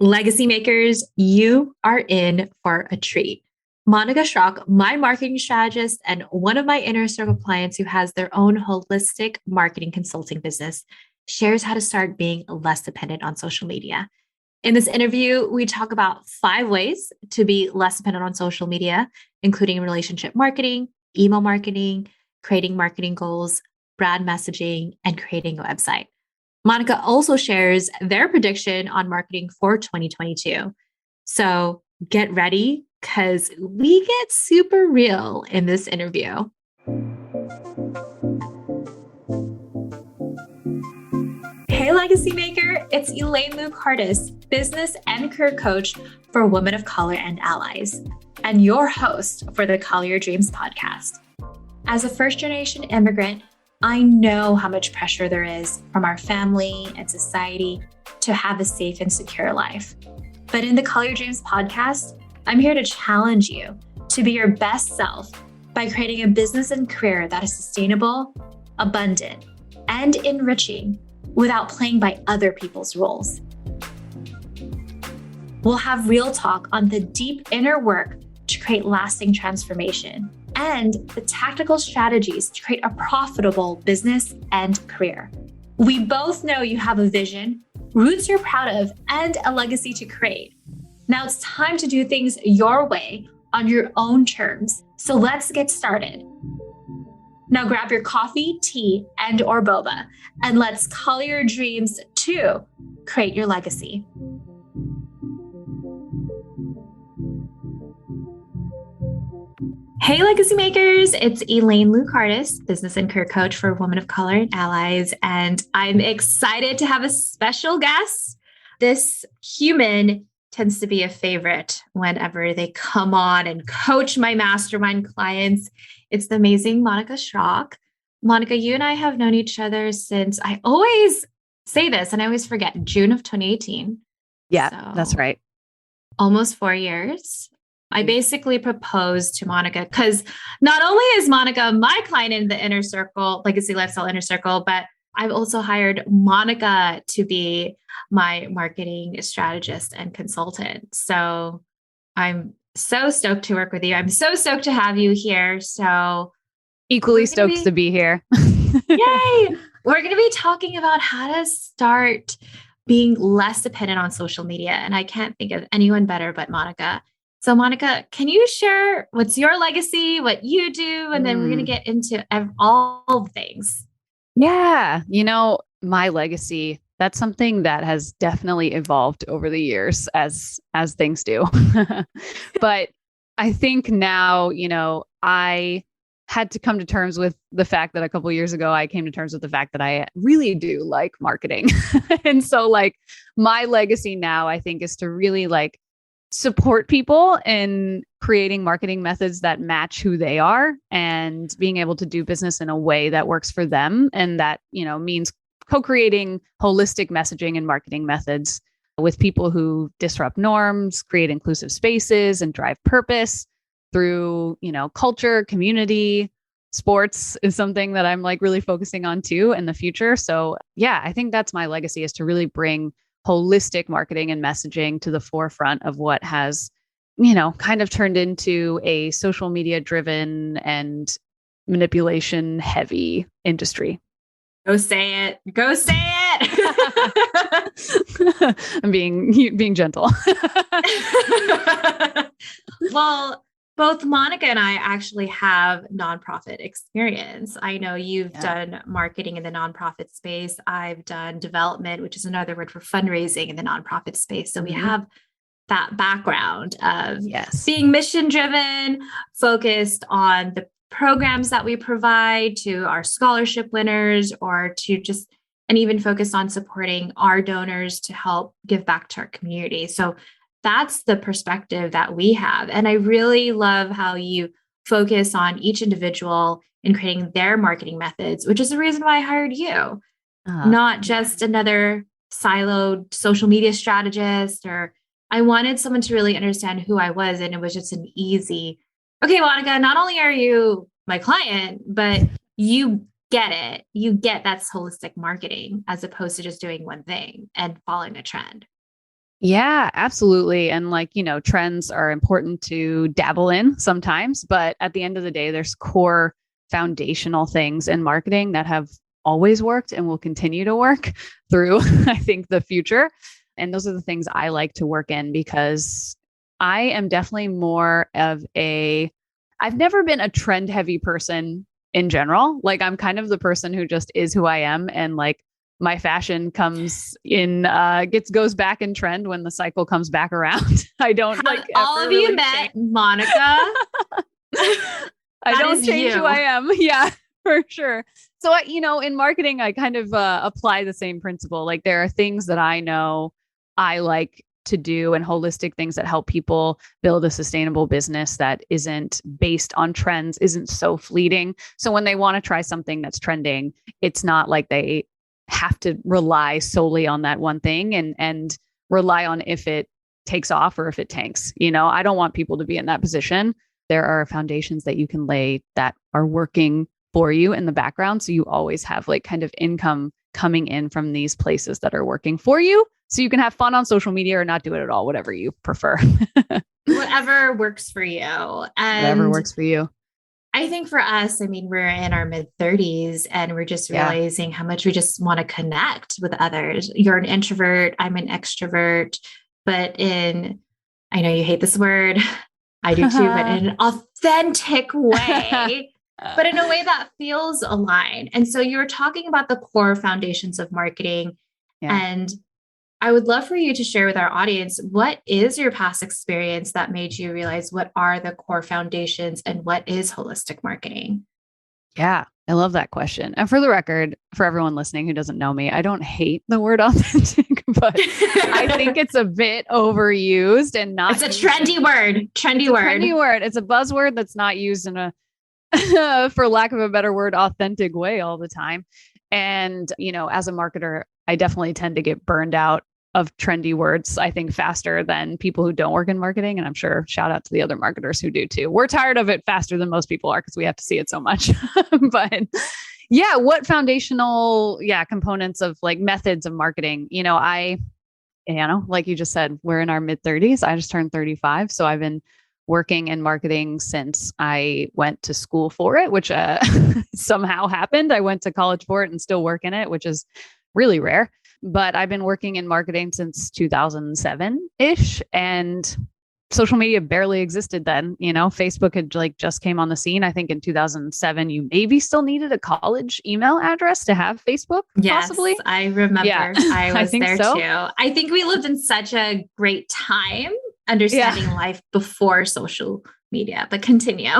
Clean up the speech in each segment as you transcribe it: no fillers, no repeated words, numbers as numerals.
Legacy makers, you are in for a treat. Monica Schrock, my marketing strategist and one of my inner circle clients who has their own holistic marketing consulting business, shares how to start being less dependent on social media. In this interview, we talk about 5 ways to be less dependent on social media, including relationship marketing, email marketing, creating marketing goals, brand messaging, and creating a website. Monica also shares their prediction on marketing for 2022. So get ready because we get super real in this interview. Hey, Legacy Maker, it's Elaine Luke Hardis, business and career coach for women of color and allies, and your host for the Call Your Dreams podcast. As a first-generation immigrant, I know how much pressure there is from our family and society to have a safe and secure life. But in the Call Your Dreams podcast, I'm here to challenge you to be your best self by creating a business and career that is sustainable, abundant, and enriching without playing by other people's rules. We'll have real talk on the deep inner work to create lasting transformation and the tactical strategies to create a profitable business and career. We both know you have a vision, roots you're proud of, and a legacy to create. Now it's time to do things your way on your own terms. So let's get started. Now grab your coffee, tea, and/or boba, and let's call your dreams to create your legacy. Hey, Legacy Makers, it's Elaine Luke Hardis, business and career coach for women of color and allies, and I'm excited to have a special guest. This human tends to be a favorite whenever they come on and coach my mastermind clients. It's the amazing Monica Schrock. Monica, you and I have known each other since, I always say this and I always forget, June of 2018. Yeah, So, that's right. almost 4 years. I basically proposed to Monica because not only is Monica my client in the inner circle, Legacy Lifestyle Inner Circle, but I've also hired Monica to be my marketing strategist and consultant. So I'm so stoked to work with you. I'm so stoked to have you here. So Equally stoked to be here. Yay! We're going to be talking about how to start being less dependent on social media. And I can't think of anyone better but Monica. So Monica, can you share what's your legacy, what you do, and then we're going to get into all things. Yeah. My legacy, that's something that has definitely evolved over the years as things do. But I think now, I had to come to terms with the fact that a couple of years ago, I came to terms with the fact that I really do like marketing. And so my legacy now, I think, is to really support people in creating marketing methods that match who they are and being able to do business in a way that works for them. And that, means co-creating holistic messaging and marketing methods with people who disrupt norms, create inclusive spaces, and drive purpose through, culture, community. Sports is something that I'm really focusing on too in the future. So yeah, I think that's my legacy, is to really bring holistic marketing and messaging to the forefront of what has, kind of turned into a social media driven and manipulation heavy industry. Go say it. Go say it. I'm being gentle. Well, both Monica and I actually have nonprofit experience. I know you've done marketing in the nonprofit space. I've done development, which is another word for fundraising in the nonprofit space. So we have that background of being mission driven, focused on the programs that we provide to our scholarship winners, or to and even focused on supporting our donors to help give back to our community. So that's the perspective that we have. And I really love how you focus on each individual in creating their marketing methods, which is the reason why I hired you, not just another siloed social media strategist. Or I wanted someone to really understand who I was. And it was just an easy, okay, Monica, not only are you my client, but you get it. You get that's holistic marketing as opposed to just doing one thing and following a trend. Yeah, absolutely. And like, trends are important to dabble in sometimes, but at the end of the day, there's core foundational things in marketing that have always worked and will continue to work through, I think, the future. And those are the things I like to work in because I am definitely more of I've never been a trend heavy person in general. Like, I'm kind of the person who just is who I am. And like, my fashion comes in goes back in trend when the cycle comes back around. I don't Have like all ever of you really met change. Monica? I That don't is change who I you. am. Yeah, for sure. So in marketing, I kind of apply the same principle. Like, there are things that I know I like to do and holistic things that help people build a sustainable business that isn't based on trends, isn't so fleeting. So when they want to try something that's trending, it's not like they have to rely solely on that one thing and rely on if it takes off or if it tanks. I don't want people to be in that position. There are foundations that you can lay that are working for you in the background. So you always have like kind of income coming in from these places that are working for you. So you can have fun on social media or not do it at all, whatever you prefer. Whatever works for you. Whatever And works for you. I think for us, I mean, we're in our mid 30s and we're just Yeah. realizing how much we just want to connect with others. You're an introvert, I'm an extrovert, but I know you hate this word, I do too, but in an authentic way, but in a way that feels aligned. And so you were talking about the core foundations of marketing. Yeah. And I would love for you to share with our audience, what is your past experience that made you realize what are the core foundations and what is holistic marketing? Yeah, I love that question. And for the record, for everyone listening who doesn't know me, I don't hate the word authentic, but I think it's a bit overused and not. It's a trendy word. Trendy word. It's a buzzword that's not used in a, for lack of a better word, authentic way all the time. And, as a marketer, I definitely tend to get burned out of trendy words, I think, faster than people who don't work in marketing. And I'm sure shout out to the other marketers who do too. We're tired of it faster than most people are because we have to see it so much. But yeah, what foundational, components of like methods of marketing, like you just said, we're in our mid 30s. I just turned 35. So I've been working in marketing since I went to school for it, which somehow happened. I went to college for it and still work in it, which is really rare. But I've been working in marketing since 2007-ish, and social media barely existed then. Facebook had like just came on the scene. I think in 2007, you maybe still needed a college email address to have Facebook. Yes, possibly. I remember. Yeah, I was there so too. I think we lived in such a great time understanding life before social media, but continue.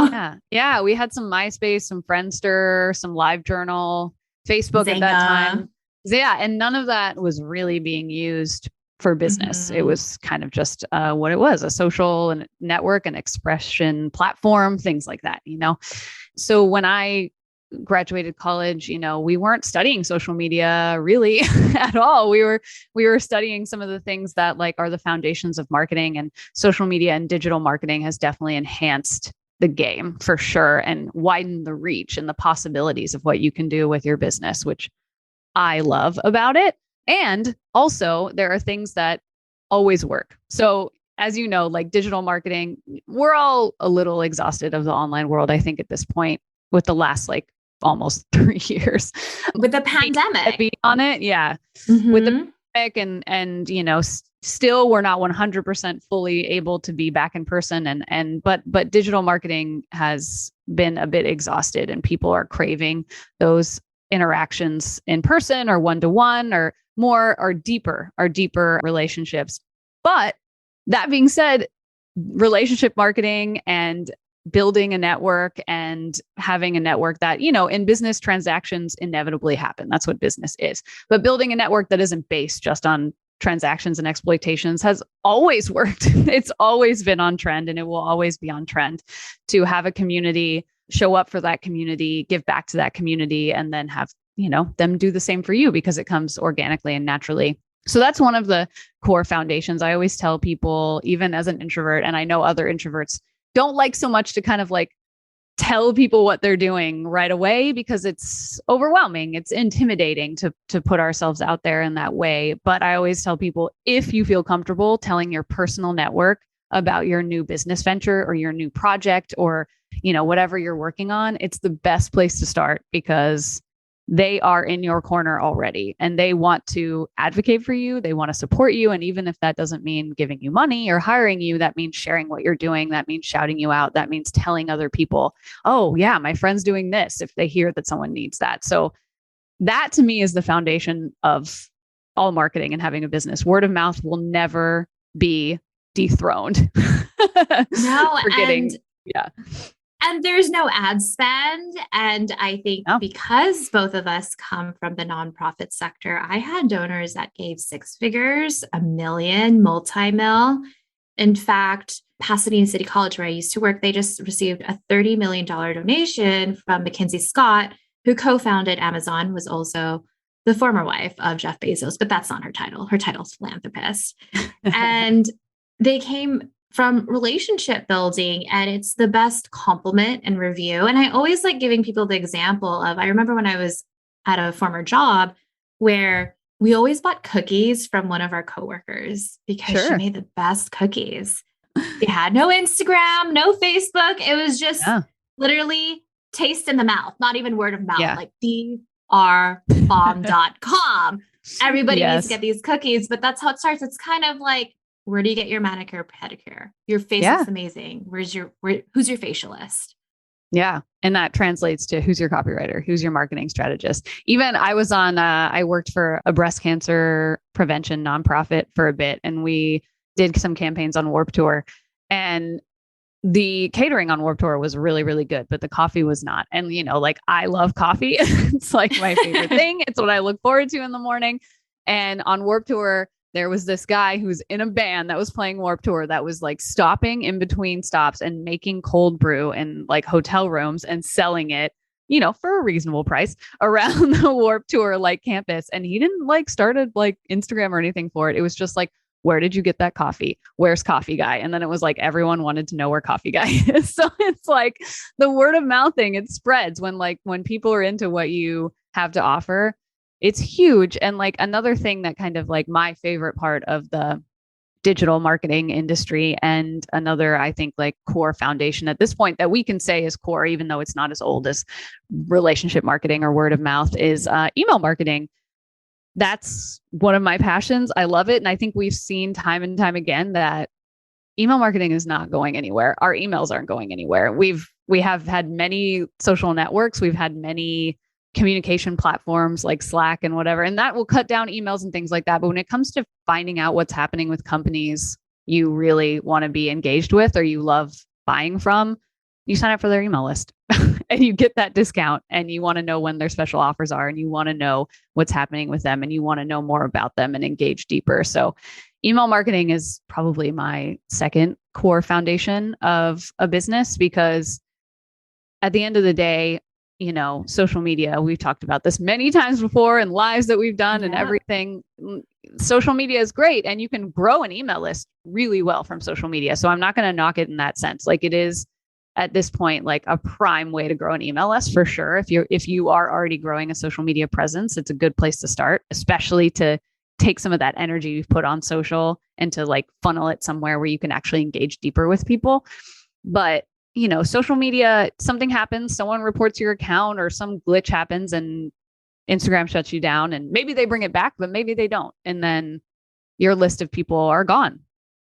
Yeah. We had some MySpace, some Friendster, some LiveJournal, Facebook Zynga. at that time. Yeah. And none of that was really being used for business. It was kind of just what it was, a social and network and expression platform, things like that, So when I graduated college, we weren't studying social media really at all. We were studying some of the things that like are the foundations of marketing, and social media and digital marketing has definitely enhanced the game for sure and widened the reach and the possibilities of what you can do with your business, which I love about it. And also there are things that always work. So as you know, like digital marketing, we're all a little exhausted of the online world, I think, at this point, with the last like almost 3 years with the pandemic on it. Yeah. With the pandemic and still we're not 100% fully able to be back in person. But digital marketing has been a bit exhausted and people are craving those interactions in person or one-to-one or more or deeper relationships. But that being said, relationship marketing and building a network and having a network that, in business, transactions inevitably happen. That's what business is. But building a network that isn't based just on transactions and exploitations has always worked. It's always been on trend, and it will always be on trend to have a community, show up for that community, give back to that community, and then have, them do the same for you because it comes organically and naturally. So that's one of the core foundations. I always tell people, even as an introvert, and I know other introverts don't like so much to kind of like tell people what they're doing right away because it's overwhelming. It's intimidating to put ourselves out there in that way. But I always tell people, if you feel comfortable telling your personal network about your new business venture or your new project or, whatever you're working on, it's the best place to start because they are in your corner already and they want to advocate for you. They want to support you. And even if that doesn't mean giving you money or hiring you, that means sharing what you're doing. That means shouting you out. That means telling other people, oh, yeah, my friend's doing this if they hear that someone needs that. So that to me is the foundation of all marketing and having a business. Word of mouth will never be dethroned. No, Forgetting. Yeah. And there's no ad spend. And I think because both of us come from the nonprofit sector, I had donors that gave 6 figures, $1 million, multi-mil. In fact, Pasadena City College, where I used to work, they just received a $30 million donation from Mackenzie Scott, who co-founded Amazon, was also the former wife of Jeff Bezos, but that's not her title. Her title's philanthropist. And they came from relationship building, and it's the best compliment and review. And I always like giving people the example of, I remember when I was at a former job where we always bought cookies from one of our coworkers because she made the best cookies. They had no Instagram, no Facebook. It was just literally taste in the mouth, not even word of mouth, like drbomb.com. Everybody needs to get these cookies, but that's how it starts. It's kind of like, where do you get your manicure, pedicure? Your face looks amazing. Who's your facialist? Yeah. And that translates to who's your copywriter, who's your marketing strategist. Even I was I worked for a breast cancer prevention nonprofit for a bit, and we did some campaigns on Warped Tour, and the catering on Warped Tour was really, really good, but the coffee was not. And, I love coffee. It's like my favorite thing. It's what I look forward to in the morning. And on Warped Tour, there was this guy who's in a band that was playing Warped Tour that was like stopping in between stops and making cold brew in like hotel rooms and selling it, for a reasonable price around the Warped Tour like campus. And he didn't started Instagram or anything for it. It was just like, where did you get that coffee? Where's Coffee Guy? And then it was like everyone wanted to know where Coffee Guy is. So it's like the word of mouth thing, it spreads when people are into what you have to offer. It's huge. And another thing that kind of my favorite part of the digital marketing industry, and another, I think, core foundation at this point that we can say is core, even though it's not as old as relationship marketing or word of mouth, is email marketing. That's one of my passions. I love it. And I think we've seen time and time again that email marketing is not going anywhere. Our emails aren't going anywhere. We have had many social networks. We've had many communication platforms like Slack and whatever, and that will cut down emails and things like that. But when it comes to finding out what's happening with companies you really want to be engaged with or you love buying from, you sign up for their email list and you get that discount, and you want to know when their special offers are, and you want to know what's happening with them, and you want to know more about them and engage deeper. So email marketing is probably my second core foundation of a business, because at the end of the day, social media, we've talked about this many times before in lives that we've done and everything. Social media is great, and you can grow an email list really well from social media. So I'm not going to knock it in that sense. It is at this point, a prime way to grow an email list for sure. If you are already growing a social media presence, it's a good place to start, especially to take some of that energy you've put on social and to funnel it somewhere where you can actually engage deeper with people. But social media, something happens, someone reports your account or some glitch happens and Instagram shuts you down, and maybe they bring it back, but maybe they don't. And then your list of people are gone.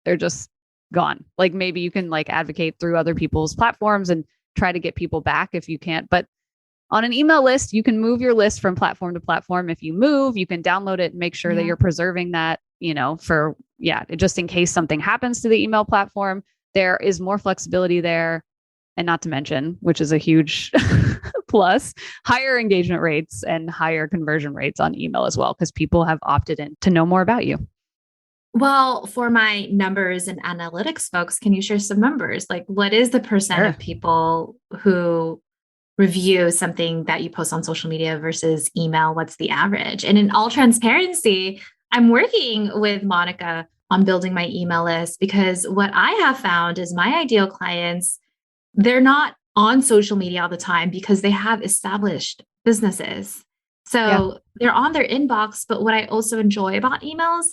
They're just gone. Maybe you can advocate through other people's platforms and try to get people back if you can't. But on an email list, you can move your list from platform to platform. If you move, you can download it and make sure that you're preserving that, just in case something happens to the email platform. There is more flexibility there. And not to mention, which is a huge plus, higher engagement rates and higher conversion rates on email as well, because people have opted in to know more about you. Well, for my numbers and analytics folks, can you share some numbers? What is the percent of people who review something that you post on social media versus email? What's the average? And in all transparency, I'm working with Monica on building my email list, because what I have found is my ideal clients, they're not on social media all the time because they have established businesses. Yeah. So they're on their inbox. But what I also enjoy about emails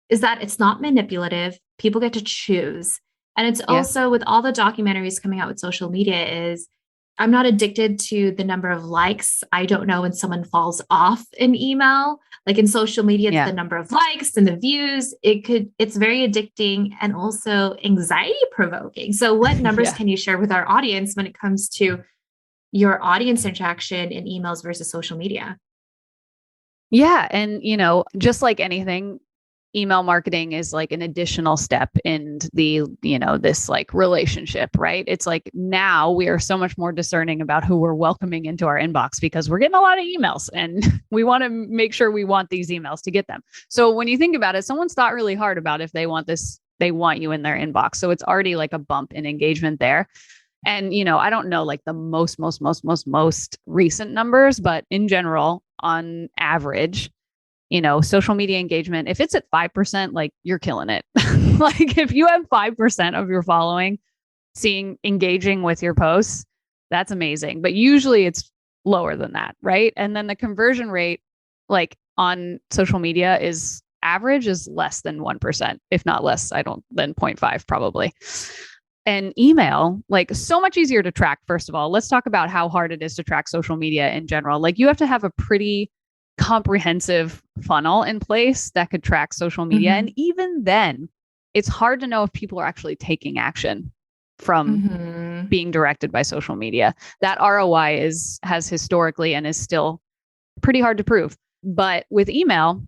is that it's not manipulative. People get to choose. And it's Yeah. also with all the documentaries coming out with social media is I'm not addicted to the number of likes. I don't know when someone falls off an email. Like in social media, it's Yeah. the number of likes and the views. It's very addicting and also anxiety provoking. So what numbers Yeah. can you share with our audience when it comes to your audience interaction in emails versus social media? Yeah. And, just like anything, email marketing is like an additional step in this like relationship, right? It's like now we are so much more discerning about who we're welcoming into our inbox because we're getting a lot of emails and we want to make sure we want these emails to get them. So when you think about it, someone's thought really hard about if they want this, they want you in their inbox. So it's already like a bump in engagement there. And, I don't know like the most recent numbers, but in general, on average, social media engagement, if it's at 5%, like you're killing it. Like if you have 5% of your following engaging with your posts, that's amazing. But usually it's lower than that, right? And then the conversion rate, like on social media is average is less than 1%, if not less, than 0.5 probably. And email, like so much easier to track. First of all, let's talk about how hard it is to track social media in general. Like you have to have a pretty comprehensive funnel in place that could track social media. Mm-hmm. And even then, it's hard to know if people are actually taking action from being directed by social media. That ROI has historically and is still pretty hard to prove. But with email,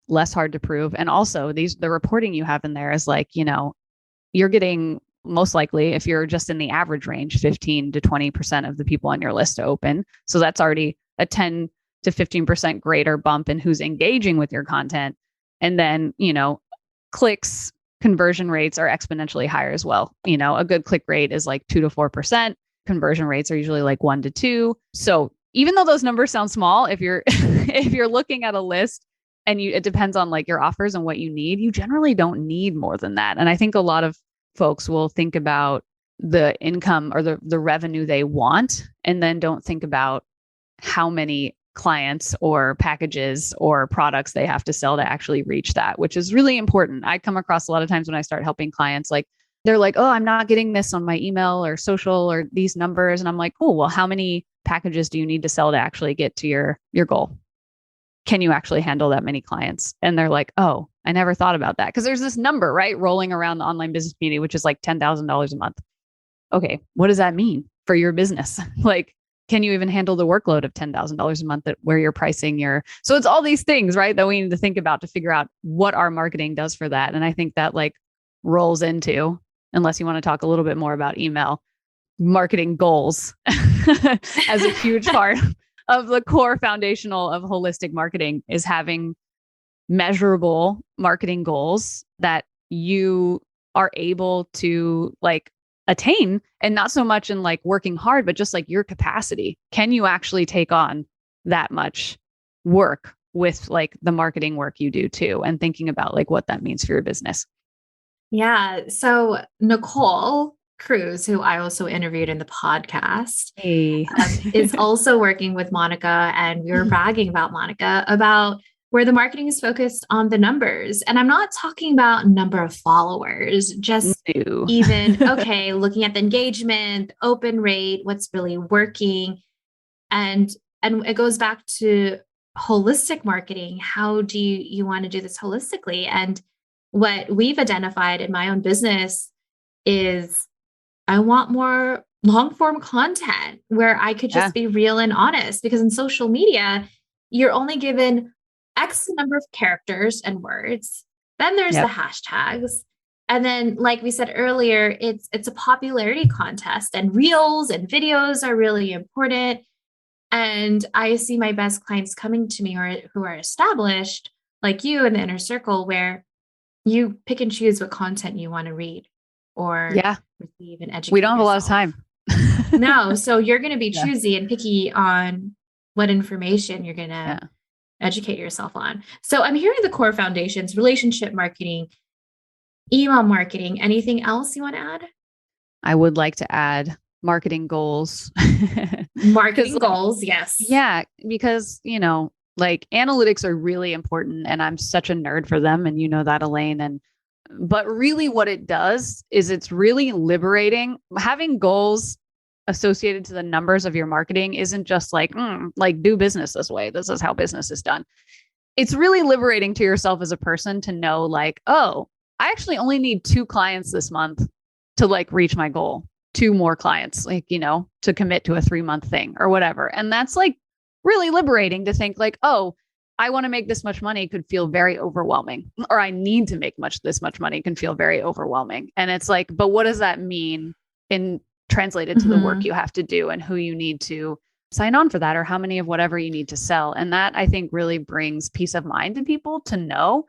less hard to prove. And also the reporting you have in there is like, you're getting most likely, if you're just in the average range, 15 to 20% of the people on your list to open. So that's already a 10 to 15% greater bump in who's engaging with your content. And then, clicks, conversion rates are exponentially higher as well. A good click rate is like 2 to 4%. Conversion rates are usually like 1 to 2. So even though those numbers sound small, if you're if you're looking at a list and it depends on like your offers and what you need, you generally don't need more than that. And I think a lot of folks will think about the income or the revenue they want and then don't think about how many clients or packages or products they have to sell to actually reach that, which is really important. I come across a lot of times when I start helping clients, like they're like, oh, I'm not getting this on my email or social or these numbers. And I'm like, oh, well, how many packages do you need to sell to actually get to your goal? Can you actually handle that many clients? And they're like, oh, I never thought about that. Because there's this number, right, rolling around the online business community, which is like $10,000 a month. Okay, what does that mean for your business? Like, can you even handle the workload of $10,000 a month where you're pricing so it's all these things, right, that we need to think about to figure out what our marketing does for that. And I think that like rolls into, unless you want to talk a little bit more about email, marketing goals as a huge part of the core foundational of holistic marketing is having measurable marketing goals that you are able to like attain, and not so much in like working hard, but just like your capacity. Can you actually take on that much work with like the marketing work you do too, and thinking about like what that means for your business? Yeah. So Nicole Cruz, who I also interviewed in the podcast, Hey. is also working with Monica. And we were bragging about Monica about where the marketing is focused on the numbers. And I'm not talking about number of followers, just even, okay, looking at the engagement, open rate, what's really working. And it goes back to holistic marketing. How do you want to do this holistically? And what we've identified in my own business is I want more long form content where I could just be real and honest, because in social media, you're only given X number of characters and words. Then there's the hashtags. And then, like we said earlier, it's a popularity contest, and reels and videos are really important. And I see my best clients coming to me who are established, like you in the inner circle, where you pick and choose what content you want to read or receive and educate. We don't have yourself. A lot of time. No. So you're going to be choosy and picky on what information you're going to educate yourself on. So I'm hearing the core foundations: relationship marketing, email marketing. Anything else you want to add? I would like to add marketing goals. Marketing goals. Yes. Yeah, because, like analytics are really important and I'm such a nerd for them. And you know that, Elaine. But really what it does is it's really liberating. Having goals associated to the numbers of your marketing isn't just like do business this way. This is how business is done. It's really liberating to yourself as a person to know like, oh, I actually only need 2 clients this month to like reach my goal. 2 more clients, like, to commit to a 3-month thing or whatever. And that's like really liberating to think like, oh, I want to make this much money could feel very overwhelming, or I need to make this much money can feel very overwhelming. And it's like, but what does that mean in translated to the work you have to do and who you need to sign on for that, or how many of whatever you need to sell? And that I think really brings peace of mind to people to know,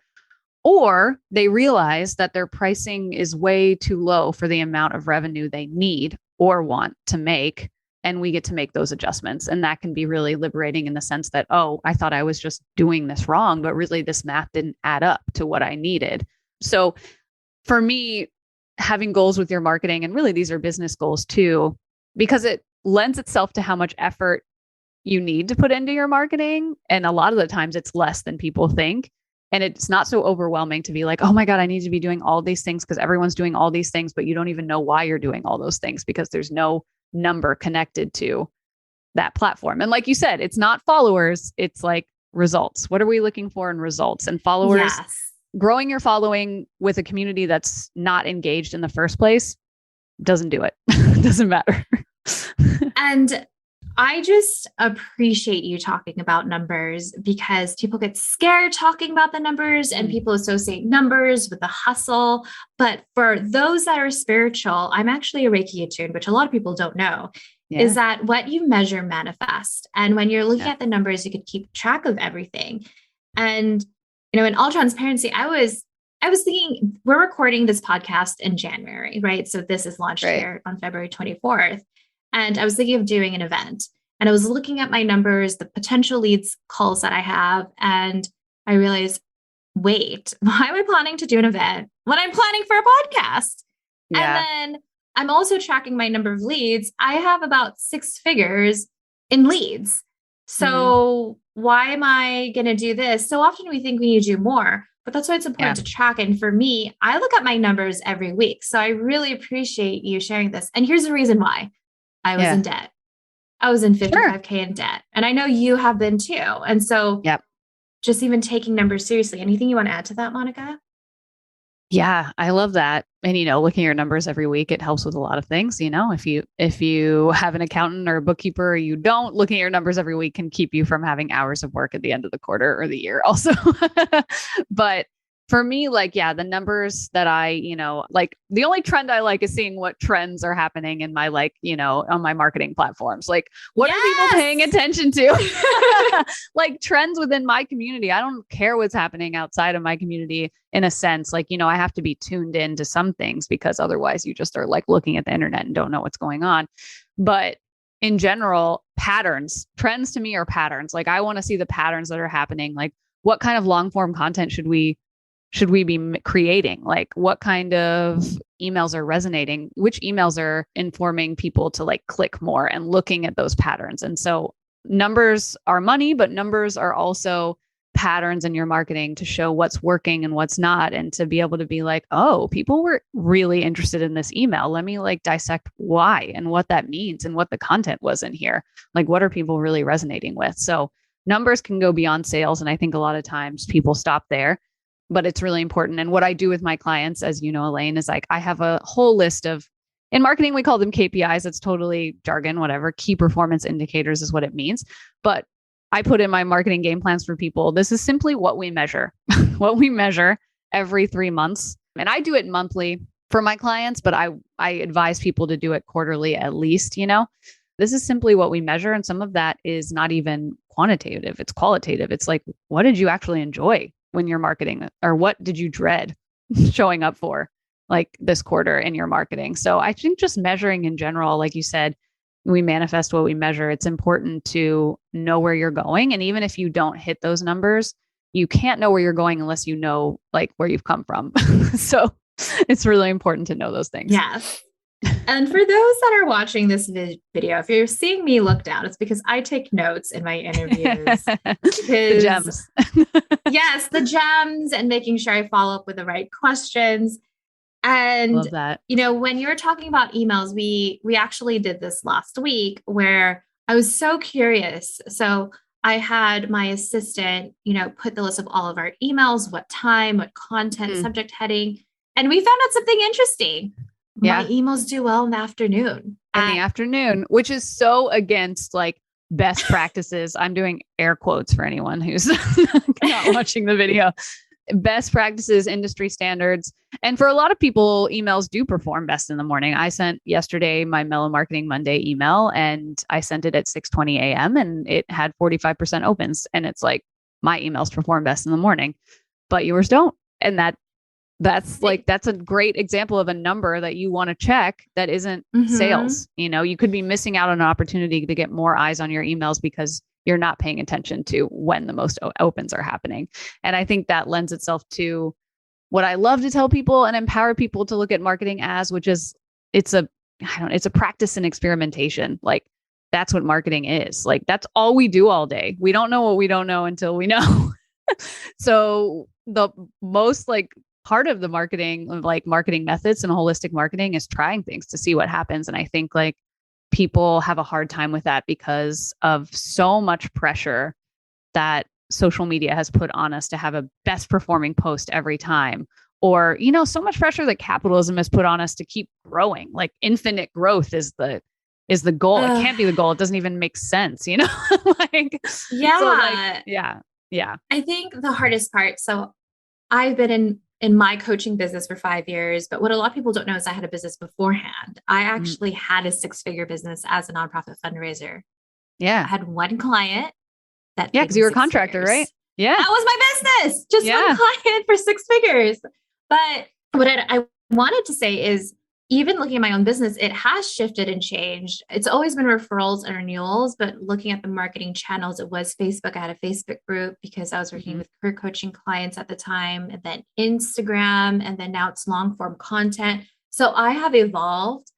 or they realize that their pricing is way too low for the amount of revenue they need or want to make. And we get to make those adjustments. And that can be really liberating in the sense that, oh, I thought I was just doing this wrong, but really this math didn't add up to what I needed. So for me, having goals with your marketing, and really these are business goals too, because it lends itself to how much effort you need to put into your marketing. And a lot of the times it's less than people think. And it's not so overwhelming to be like, oh my God, I need to be doing all these things because everyone's doing all these things, but you don't even know why you're doing all those things because there's no number connected to that platform. And like you said, it's not followers, it's like results. What are we looking for in results? And followers, growing your following with a community that's not engaged in the first place doesn't do it. Doesn't matter. And I just appreciate you talking about numbers because people get scared talking about the numbers and people associate numbers with the hustle. But for those that are spiritual, I'm actually a Reiki attuned, which a lot of people don't know, is that what you measure manifest. And when you're looking at the numbers, you could keep track of everything. And, in all transparency, I was thinking we're recording this podcast in January, right? So this is launched here on February 24th. And I was thinking of doing an event and I was looking at my numbers, the potential leads calls that I have. And I realized, wait, why am I planning to do an event when I'm planning for a podcast? Yeah. And then I'm also tracking my number of leads. I have about 6 figures in leads. So why am I going to do this? So often we think we need to do more, but that's why it's important to track. And for me, I look at my numbers every week. So I really appreciate you sharing this. And here's the reason why. I was in debt. I was in 55K in debt. And I know you have been too. And so just even taking numbers seriously. Anything you want to add to that, Monica? Yeah, I love that. And, looking at your numbers every week, it helps with a lot of things. If you have an accountant or a bookkeeper, or you don't, looking at your numbers every week can keep you from having hours of work at the end of the quarter or the year also. But for me, the numbers that like the only trend I like is seeing what trends are happening in my, on my marketing platforms. Like, what are people paying attention to? Like trends within my community. I don't care what's happening outside of my community in a sense. Like, I have to be tuned in to some things because otherwise you just are like looking at the internet and don't know what's going on. But in general, trends to me are patterns. Like, I want to see the patterns that are happening. Like, what kind of long form content should we be creating? Like, what kind of emails are resonating? Which emails are informing people to like click more, and looking at those patterns. And so numbers are money, but numbers are also patterns in your marketing to show what's working and what's not. And to be able to be like, oh, people were really interested in this email. Let me like dissect why and what that means and what the content was in here. Like, what are people really resonating with? So numbers can go beyond sales. And I think a lot of times people stop there. But it's really important. And what I do with my clients, as you know, Elaine, is like I have a whole list of, in marketing, we call them KPIs. It's totally jargon, whatever. Key performance indicators is what it means. But I put in my marketing game plans for people. This is simply what we measure, what we measure every 3 months. And I do it monthly for my clients, but I advise people to do it quarterly at least. This is simply what we measure. And some of that is not even quantitative. It's qualitative. It's like, what did you actually enjoy when you're marketing, or what did you dread showing up for like this quarter in your marketing? So I think just measuring in general, like you said, we manifest what we measure. It's important to know where you're going. And even if you don't hit those numbers, you can't know where you're going unless you know like where you've come from. So it's really important to know those things. Yes. And for those that are watching this video, if you're seeing me look down, it's because I take notes in my interviews. The gems. Yes, the gems, and making sure I follow up with the right questions. And Love that. when you're talking about emails, we actually did this last week where I was so curious. So I had my assistant, put the list of all of our emails, what time, what content, subject heading, and we found out something interesting. Yeah. My emails do well in the afternoon. In the afternoon, which is so against like best practices. I'm doing air quotes for anyone who's not watching the video. Best practices, industry standards. And for a lot of people, emails do perform best in the morning. I sent yesterday my Mellow Marketing Monday email, and I sent it at 6:20 a.m. and it had 45% opens. And it's like, my emails perform best in the morning, but yours don't. And that's a great example of a number that you want to check that isn't sales. You could be missing out on an opportunity to get more eyes on your emails because you're not paying attention to when the most opens are happening. And I think that lends itself to what I love to tell people and empower people to look at marketing as, which is it's a practice and experimentation. Like, that's what marketing is. Like, that's all we do all day. We don't know what we don't know until we know. So the most part of the marketing, like marketing methods and holistic marketing, is trying things to see what happens. And I think people have a hard time with that because of so much pressure that social media has put on us to have a best performing post every time. Or, so much pressure that capitalism has put on us to keep growing. Like, infinite growth is the goal. It can't be the goal. It doesn't even make sense, Yeah. So yeah. I think the hardest part. So I've been in my coaching business for 5 years, but what a lot of people don't know is I had a business beforehand. I actually had a 6-figure business as a nonprofit fundraiser. Yeah. I had one client that because you were a contractor, right? Yeah. That was my business. Just one client for 6 figures. But what I wanted to say is, even looking at my own business, it has shifted and changed. It's always been referrals and renewals, but looking at the marketing channels, it was Facebook. I had a Facebook group because I was working with career coaching clients at the time, and then Instagram, and then now it's long form content. So I have evolved,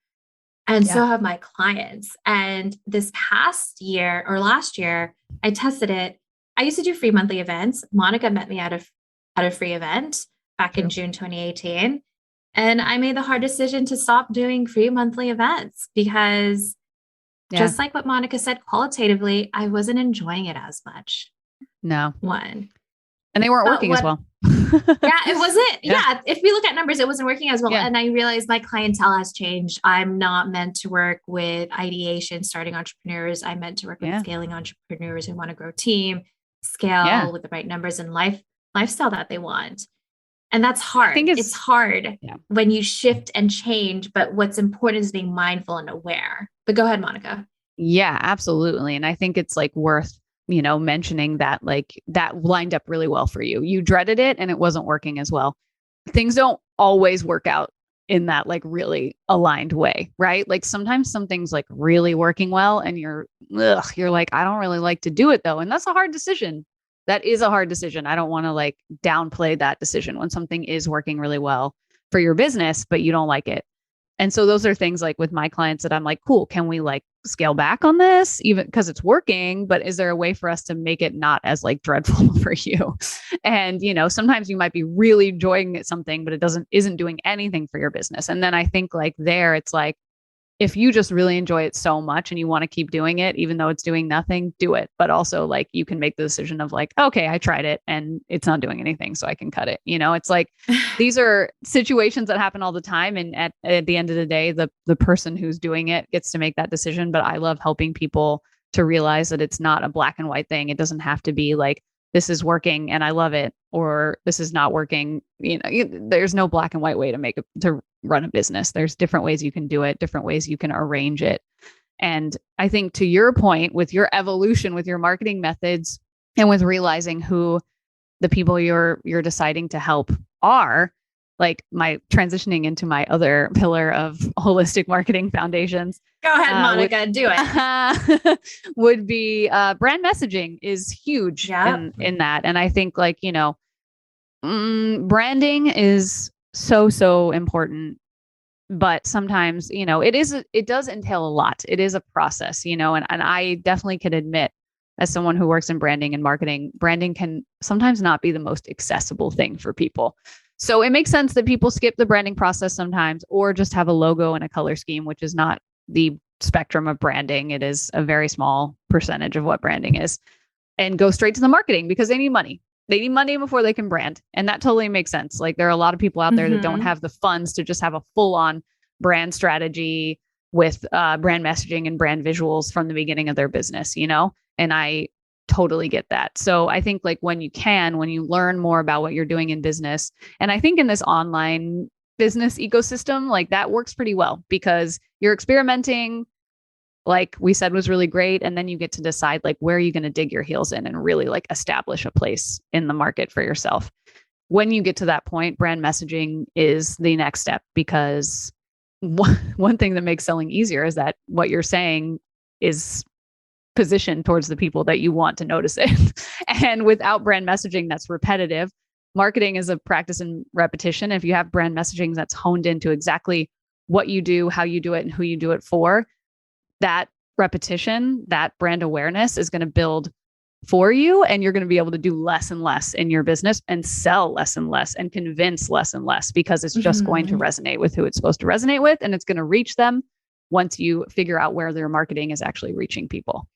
and so have my clients. And this past year or last year, I tested it. I used to do free monthly events. Monica met me at a free event back in June 2018. And I made the hard decision to stop doing free monthly events because just like what Monica said, qualitatively, I wasn't enjoying it as much. No. One. And they weren't working as well. It wasn't. Yeah. If we look at numbers, it wasn't working as well. Yeah. And I realized my clientele has changed. I'm not meant to work with ideation, starting entrepreneurs. I'm meant to work with scaling entrepreneurs who want to grow team, scale with the right numbers and lifestyle that they want. And that's hard. I think it's hard when you shift and change, but what's important is being mindful and aware. But go ahead, Monica. Yeah, absolutely. And I think it's worth, mentioning that that lined up really well for you. You dreaded it and it wasn't working as well. Things don't always work out in that really aligned way, right? Sometimes something's really working well and you're like, I don't really like to do it though. And that's a hard decision. That is a hard decision. I don't want to downplay that decision when something is working really well for your business, but you don't like it. And so those are things with my clients that I'm cool, can we scale back on this even because it's working, but is there a way for us to make it not as dreadful for you? And, sometimes you might be really enjoying something, but it isn't doing anything for your business. And then I think there, it's if you just really enjoy it so much and you want to keep doing it, even though it's doing nothing, do it. But also you can make the decision of okay, I tried it and it's not doing anything, so I can cut it. It's these are situations that happen all the time. And at the end of the day, the person who's doing it gets to make that decision. But I love helping people to realize that it's not a black and white thing. It doesn't have to be this is working and I love it, or this is not working. There's no black and white way to run a business. There's different ways you can do it, different ways you can arrange it. And I think to your point, with your evolution, with your marketing methods, and with realizing who the people you're deciding to help are, my transitioning into my other pillar of holistic marketing foundations. Go ahead, Monica, do it. Would be brand messaging is huge in that. And I think branding is so important but sometimes, it does entail a lot. It is a process, and I definitely can admit, as someone who works in branding and marketing, branding can sometimes not be the most accessible thing for people. So it makes sense that people skip the branding process sometimes, or just have a logo and a color scheme, which is not the spectrum of branding. It is a very small percentage of what branding is, and go straight to the marketing because they need money. They need money before they can brand. And that totally makes sense. Like, there are a lot of people out there that don't have the funds to just have a full on brand strategy with brand messaging and brand visuals from the beginning of their business, And I totally get that. So I think, like, when you learn more about what you're doing in business, and I think in this online business ecosystem, like, that works pretty well because you're experimenting, like we said, was really great. And then you get to decide, like, where are you going to dig your heels in and really, like, establish a place in the market for yourself. When you get to that point, brand messaging is the next step, because one thing that makes selling easier is that what you're saying is positioned towards the people that you want to notice it. And without brand messaging that's repetitive, marketing is a practice in repetition. If you have brand messaging that's honed into exactly what you do, how you do it, and who you do it for, that repetition, that brand awareness is going to build for you, and you're going to be able to do less and less in your business and sell less and less and convince less and less, because it's just going to resonate with who it's supposed to resonate with, and it's going to reach them once you figure out where their marketing is actually reaching people.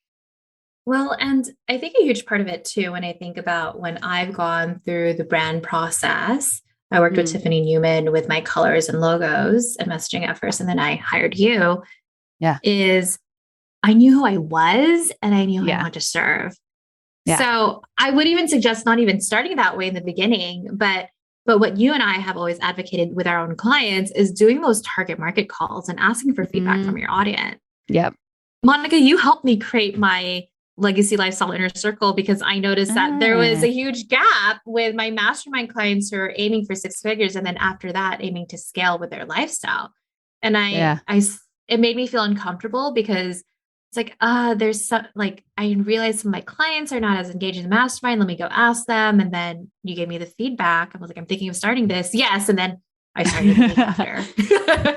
Well, and I think a huge part of it too, when I think about when I've gone through the brand process, I worked with Tiffany Newman with my colors and logos and messaging at first, and then I hired you. Yeah. Is I knew who I was and I knew who I wanted to serve. Yeah. So I would even suggest not even starting that way in the beginning, but what you and I have always advocated with our own clients is doing those target market calls and asking for feedback from your audience. Yep. Monica, you helped me create my legacy lifestyle inner circle because I noticed that there was a huge gap with my mastermind clients who are aiming for 6 figures. And then after that, aiming to scale with their lifestyle. And it made me feel uncomfortable because it's like, there's like, I realized some of my clients are not as engaged in the mastermind. Let me go ask them. And then you gave me the feedback. I was like, I'm thinking of starting this. Yes. And then I started after.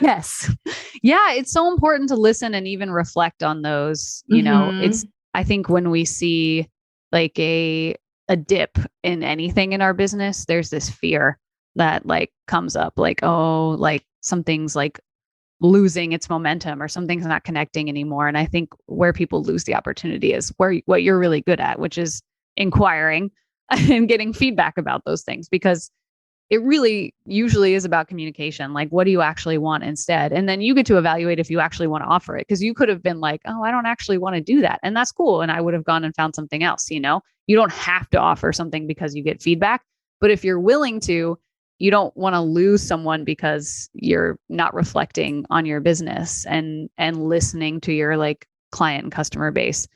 Yes. Yeah. It's so important to listen and even reflect on those, I think when we see like a dip in anything in our business, there's this fear that like comes up, like, oh, like something's like losing its momentum or something's not connecting anymore. And I think where people lose the opportunity is what you're really good at, which is inquiring and getting feedback about those things, because it really usually is about communication. Like, what do you actually want instead? And then you get to evaluate if you actually want to offer it. Because you could have been like, oh, I don't actually want to do that. And that's cool. And I would have gone and found something else. You don't have to offer something because you get feedback. But if you're willing to, you don't want to lose someone because you're not reflecting on your business and listening to your like client and customer base.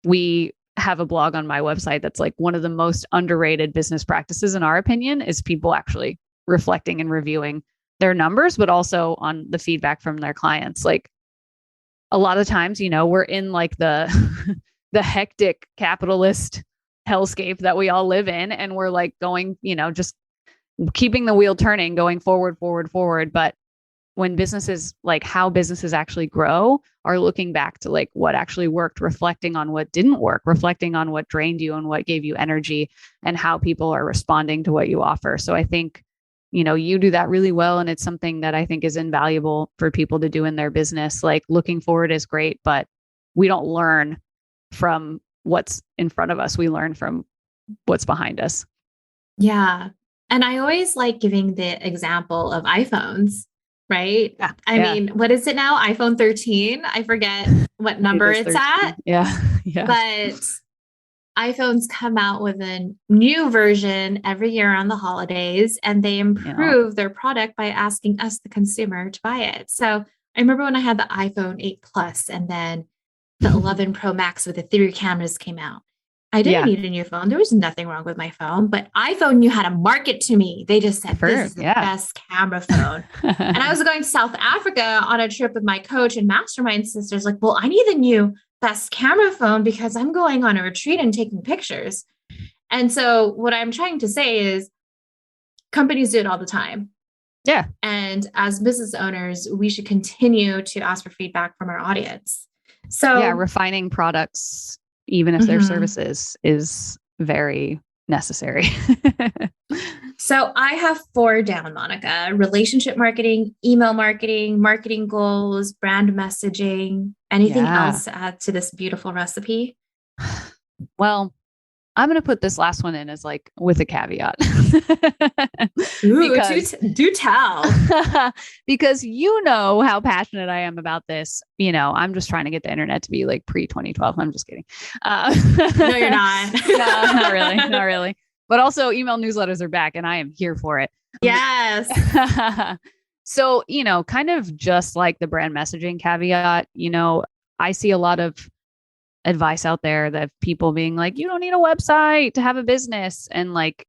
We have a blog on my website that's like one of the most underrated business practices, in our opinion, is people actually reflecting and reviewing their numbers, but also on the feedback from their clients. Like, a lot of times, we're in like the hectic capitalist hellscape that we all live in, and we're like going, just keeping the wheel turning, going forward. But when businesses, like how businesses actually grow, are looking back to like what actually worked, reflecting on what didn't work, reflecting on what drained you and what gave you energy, and how people are responding to what you offer. So I think, you do that really well. And it's something that I think is invaluable for people to do in their business. Like, looking forward is great, but we don't learn from what's in front of us. We learn from what's behind us. Yeah. And I always like giving the example of iPhones. Right. Yeah. I mean, what is it now? iPhone 13. I forget what number it's 13. At. Yeah. But iPhones come out with a new version every year on the holidays, and they improve their product by asking us, the consumer, to buy it. So I remember when I had the iPhone 8 Plus and then the 11 Pro Max with the 3 cameras came out. I didn't need a new phone. There was nothing wrong with my phone, but iPhone knew how to market to me. They just said, this is the best camera phone. And I was going to South Africa on a trip with my coach and mastermind sisters. Like, well, I need the new best camera phone because I'm going on a retreat and taking pictures. And so what I'm trying to say is companies do it all the time. Yeah. And as business owners, we should continue to ask for feedback from our audience. Yeah. So, Refining products, even if they're mhm. services, is very necessary. So I have 4 down, Monica: relationship marketing, email marketing, marketing goals, brand messaging. Anything Yeah. else to add to this beautiful recipe? Well, I'm going to put this last one in as like with a caveat Ooh, because do tell. because you know how passionate I am about this. I'm just trying to get the internet to be like pre 2012. I'm just kidding. No, you're not. No, not really. Not really. But also email newsletters are back and I am here for it. Yes. So, kind of just like the brand messaging caveat, I see a lot of advice out there that people being like, you don't need a website to have a business. And like,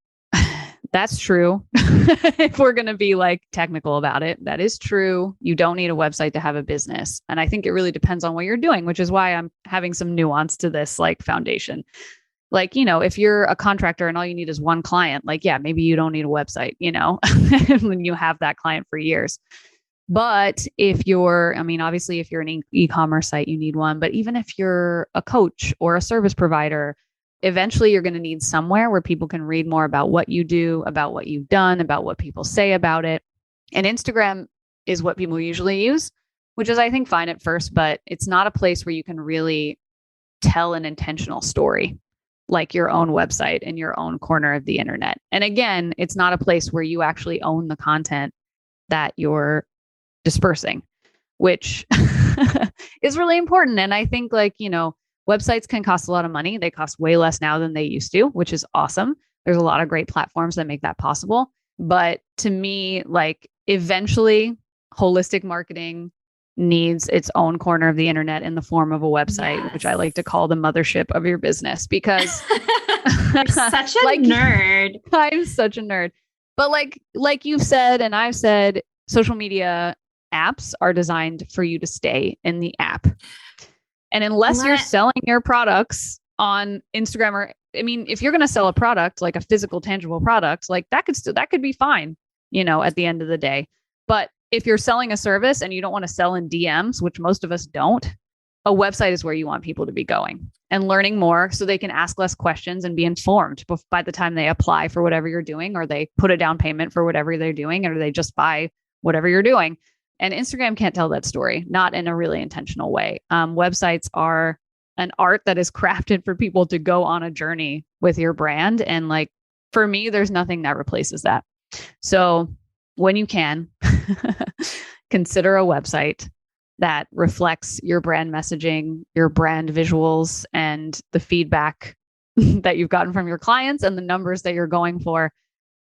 that's true. If we're going to be like technical about it, that is true. You don't need a website to have a business. And I think it really depends on what you're doing, which is why I'm having some nuance to this like foundation. Like, if you're a contractor and all you need is one client, like, yeah, maybe you don't need a website, when you have that client for years. But if you're, I mean, obviously, if you're an e-commerce site, you need one. But even if you're a coach or a service provider, eventually you're going to need somewhere where people can read more about what you do, about what you've done, about what people say about it. And Instagram is what people usually use, which is, I think, fine at first, but it's not a place where you can really tell an intentional story like your own website in your own corner of the internet. And again, it's not a place where you actually own the content that you're dispersing, which is really important. And I think websites can cost a lot of money. They cost way less now than they used to, which is awesome. There's a lot of great platforms that make that possible. But to me, like eventually holistic marketing needs its own corner of the internet in the form of a website, which I Yes. like to call the mothership of your business because You're such a like nerd. I'm such a nerd. But like you've said and I've said, social media apps are designed for you to stay in the app. And unless you're Let selling your products on Instagram or I mean, if you're going to sell a product like a physical tangible product, like that could be fine, at the end of the day. But if you're selling a service and you don't want to sell in DMs, which most of us don't, a website is where you want people to be going and learning more so they can ask less questions and be informed by the time they apply for whatever you're doing or they put a down payment for whatever they're doing or they just buy whatever you're doing. And Instagram can't tell that story, not in a really intentional way. Websites are an art that is crafted for people to go on a journey with your brand. And like, for me, there's nothing that replaces that. So when you can, consider a website that reflects your brand messaging, your brand visuals, and the feedback that you've gotten from your clients and the numbers that you're going for.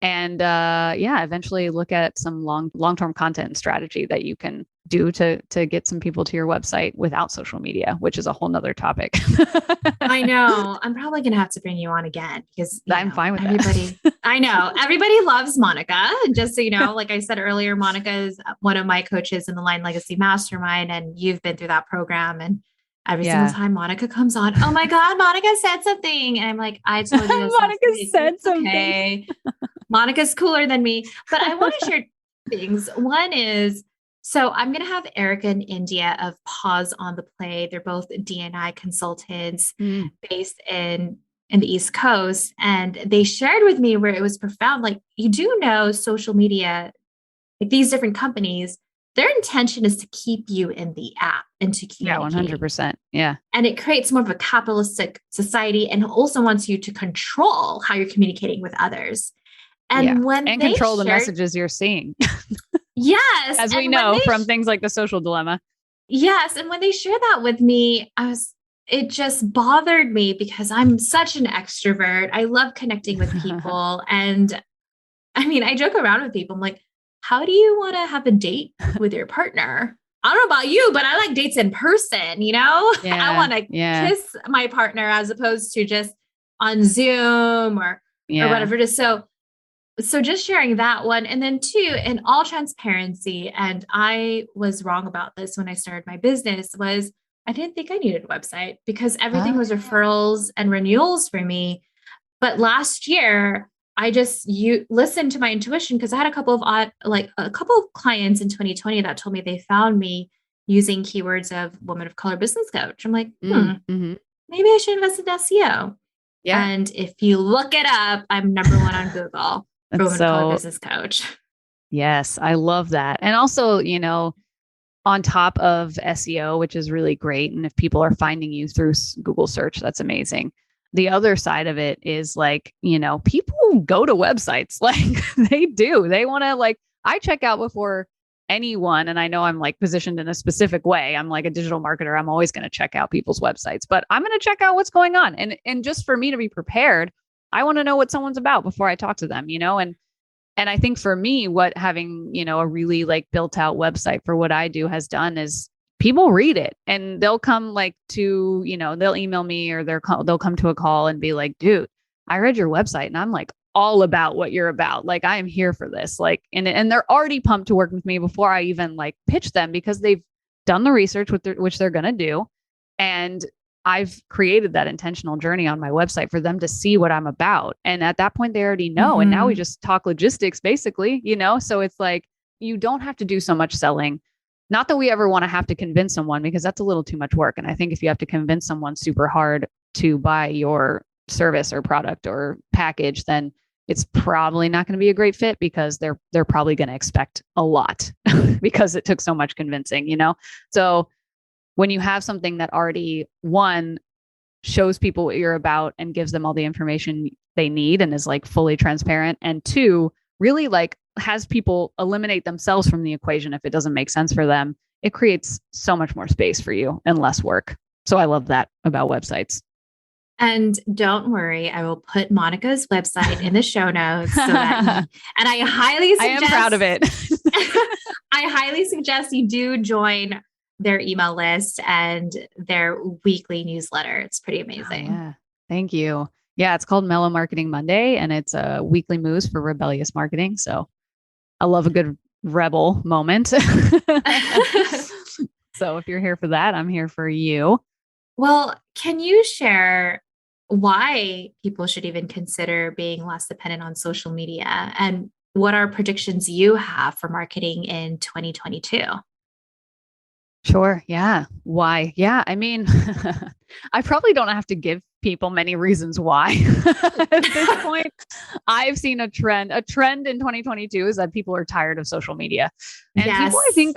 And eventually look at some long-term content strategy that you can do to get some people to your website without social media, which is a whole nother topic. I know. I'm probably going to have to bring you on again because I'm fine with everybody, that. I know everybody loves Monica. And just so you know, like I said earlier, Monica is one of my coaches in the Line Legacy Mastermind, and you've been through that program. And every single time Monica comes on, oh my God, Monica said something. And I'm like, I told you this. Monica said something. Okay. Monica's cooler than me, but I want to share things. One is, so I'm going to have Erica and India of Pause on the Play. They're both D&I consultants based in the East Coast. And they shared with me where it was profound. Like, you do know social media, like these different companies, their intention is to keep you in the app and to communicate. Yeah, 100%. Yeah. And it creates more of a capitalistic society and also wants you to control how you're communicating with others. And when and they control the messages you're seeing. Yes. As we know from things like The Social Dilemma. Yes. And when they shared that with me, it just bothered me because I'm such an extrovert. I love connecting with people. And I mean, I joke around with people. I'm like, how do you want to have a date with your partner? I don't know about you, but I like dates in person, I want to kiss my partner as opposed to just on Zoom or whatever it is. So just sharing that one. And then 2, in all transparency, and I was wrong about this when I started my business, was I didn't think I needed a website because everything was referrals and renewals for me. But last year, I just you listen to my intuition because I had a couple of a couple of clients in 2020 that told me they found me using keywords of woman of color business coach. I'm like, Mm-hmm. maybe I should invest in SEO. Yeah. And if you look it up, I'm number one on Google for That's woman of color so, business coach. yes, I love that. And also, on top of SEO, which is really great. And if people are finding you through Google search, that's amazing. The other side of it is like, people go to websites like they do. They want to like, I check out before anyone. And I know I'm like positioned in a specific way. I'm like a digital marketer. I'm always going to check out people's websites, but I'm going to check out what's going on. And just for me to be prepared, I want to know what someone's about before I talk to them, and I think for me, what having, a really like built out website for what I do has done is people read it and they'll come like to, they'll email me or they'll come to a call and be like, dude, I read your website and I'm like all about what you're about. Like I am here for this. Like, and they're already pumped to work with me before I even like pitch them because they've done the research which they're going to do. And I've created that intentional journey on my website for them to see what I'm about. And at that point, they already know. Mm-hmm. And now we just talk logistics, basically, So it's like, you don't have to do so much selling. Not that we ever want to have to convince someone because that's a little too much work. And I think if you have to convince someone super hard to buy your service or product or package, then it's probably not going to be a great fit because they're probably going to expect a lot because it took so much convincing, So when you have something that already, one, shows people what you're about and gives them all the information they need and is like fully transparent, and two, really like has people eliminate themselves from the equation if it doesn't make sense for them, it creates so much more space for you and less work. So I love that about websites. And don't worry, I will put Monica's website in the show notes so that and I highly suggest, I am proud of it. I highly suggest you do join their email list and their weekly newsletter. It's pretty amazing. Oh, yeah. Thank you. Yeah, it's called Mellow Marketing Monday and it's a weekly moose for rebellious marketing. So I love a good rebel moment. So if you're here for that, I'm here for you. Well, can you share why people should even consider being less dependent on social media and what are predictions you have for marketing in 2022? Sure. Yeah. Why? Yeah. I mean, I probably don't have to give people many reasons why. At this point, I've seen a trend. A trend in 2022 is that people are tired of social media. And people, I think,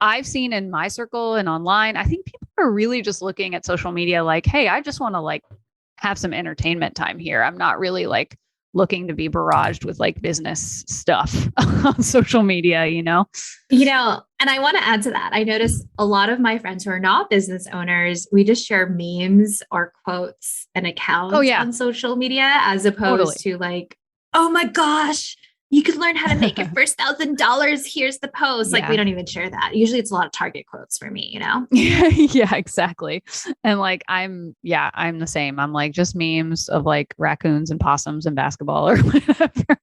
I've seen in my circle and online, I think people are really just looking at social media like, hey, I just want to like have some entertainment time here. I'm not really like looking to be barraged with like business stuff on social media, and I want to add to that. I noticed a lot of my friends who are not business owners, we just share memes or quotes and accounts on social media as opposed to like, oh my gosh, you could learn how to make your first $1,000. Here's the post. Like we don't even share that. Usually it's a lot of Target quotes for me, Yeah, exactly. And like, I'm the same. I'm like just memes of like raccoons and possums and basketball or whatever.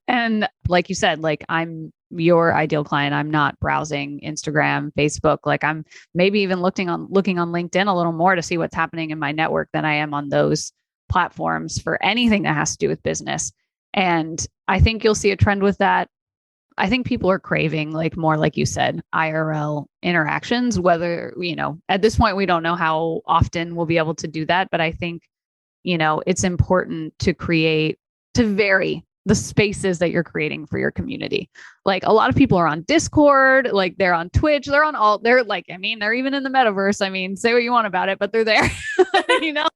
And like you said, like I'm your ideal client. I'm not browsing Instagram, Facebook. Like I'm maybe even looking on LinkedIn a little more to see what's happening in my network than I am on those platforms for anything that has to do with business. And I think you'll see a trend with that. I think people are craving like more, like you said, IRL interactions, whether, at this point, we don't know how often we'll be able to do that. But I think, it's important to vary the spaces that you're creating for your community. Like a lot of people are on Discord, like they're on Twitch, they're like, they're even in the metaverse. Say what you want about it, but they're there,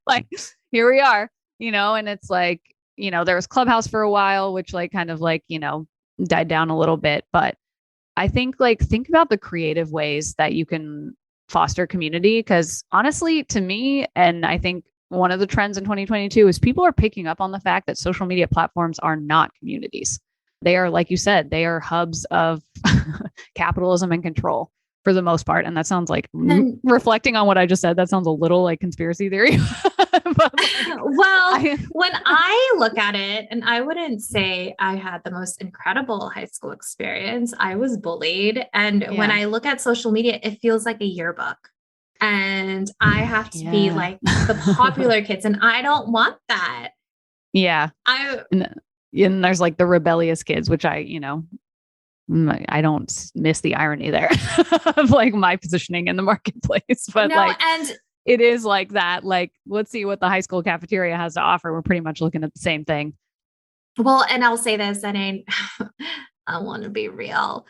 like here we are, and it's like, there was Clubhouse for a while, which like kind of like, died down a little bit. But I think think about the creative ways that you can foster community. Because honestly, to me, and I think one of the trends in 2022 is people are picking up on the fact that social media platforms are not communities. They are, like you said, they are hubs of capitalism and control for the most part. And that sounds like reflecting on what I just said, that sounds a little like conspiracy theory. When I look at it, and I wouldn't say I had the most incredible high school experience, I was bullied. And when I look at social media, it feels like a yearbook. And I have to be like the popular kids, and I don't want that. Yeah. And there's like the rebellious kids, which I don't miss the irony there of like my positioning in the marketplace, but no, like and it is like that. Like, let's see what the high school cafeteria has to offer. We're pretty much looking at the same thing. well, and I'll say this, and I want to be real.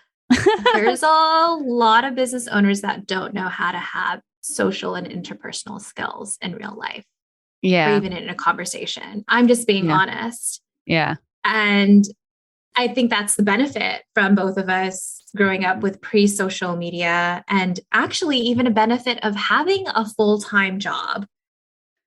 There's a lot of business owners that don't know how to have social and interpersonal skills in real life or Yeah. even in a conversation. I'm just being Yeah. honest. Yeah. And I think that's the benefit from both of us growing up with pre-social media, and actually even a benefit of having a full-time job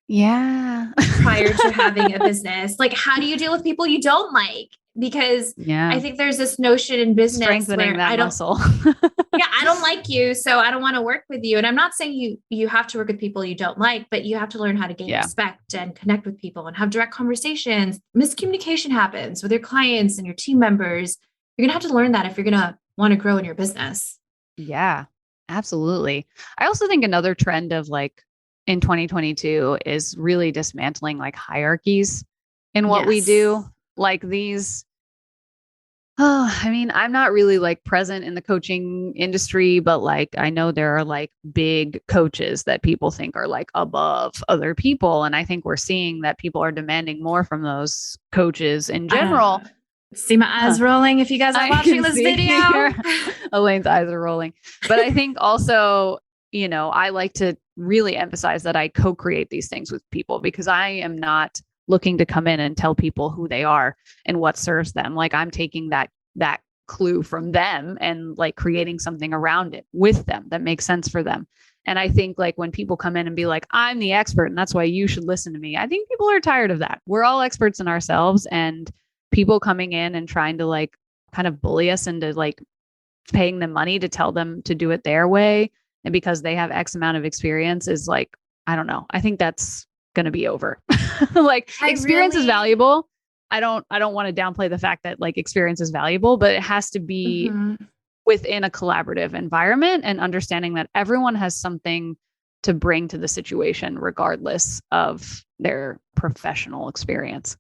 Yeah. prior to having a business. Like, how do you deal with people you don't like? Because Yeah. I think there's this notion in business Strengthening where that muscle. I don't like you, so I don't want to work with you. And I'm not saying you have to work with people you don't like, but you have to learn how to gain Yeah. respect and connect with people and have direct conversations. Miscommunication happens with your clients and your team members. You're going to have to learn that if you're going to want to grow in your business. Yeah, absolutely. I also think another trend of like in 2022 is really dismantling like hierarchies in what we Yes. do. Like these, I mean, I'm not really like present in the coaching industry, but like I know there are like big coaches that people think are like above other people. And I think we're seeing that people are demanding more from those coaches in general. See my eyes rolling if you guys are watching this video. Elaine's eyes are rolling. But I think also, I like to really emphasize that I co-create these things with people because I am not looking to come in and tell people who they are and what serves them. Like I'm taking that clue from them and like creating something around it with them that makes sense for them. And I think like when people come in and be like, I'm the expert and that's why you should listen to me. I think people are tired of that. We're all experts in ourselves, and people coming in and trying to like kind of bully us into like paying them money to tell them to do it their way. And because they have X amount of experience is like, I don't know. I think that's going to be over. Like experience is valuable. I don't want to downplay the fact that like experience is valuable, but it has to be within a collaborative environment and understanding that everyone has something to bring to the situation, regardless of their professional experience.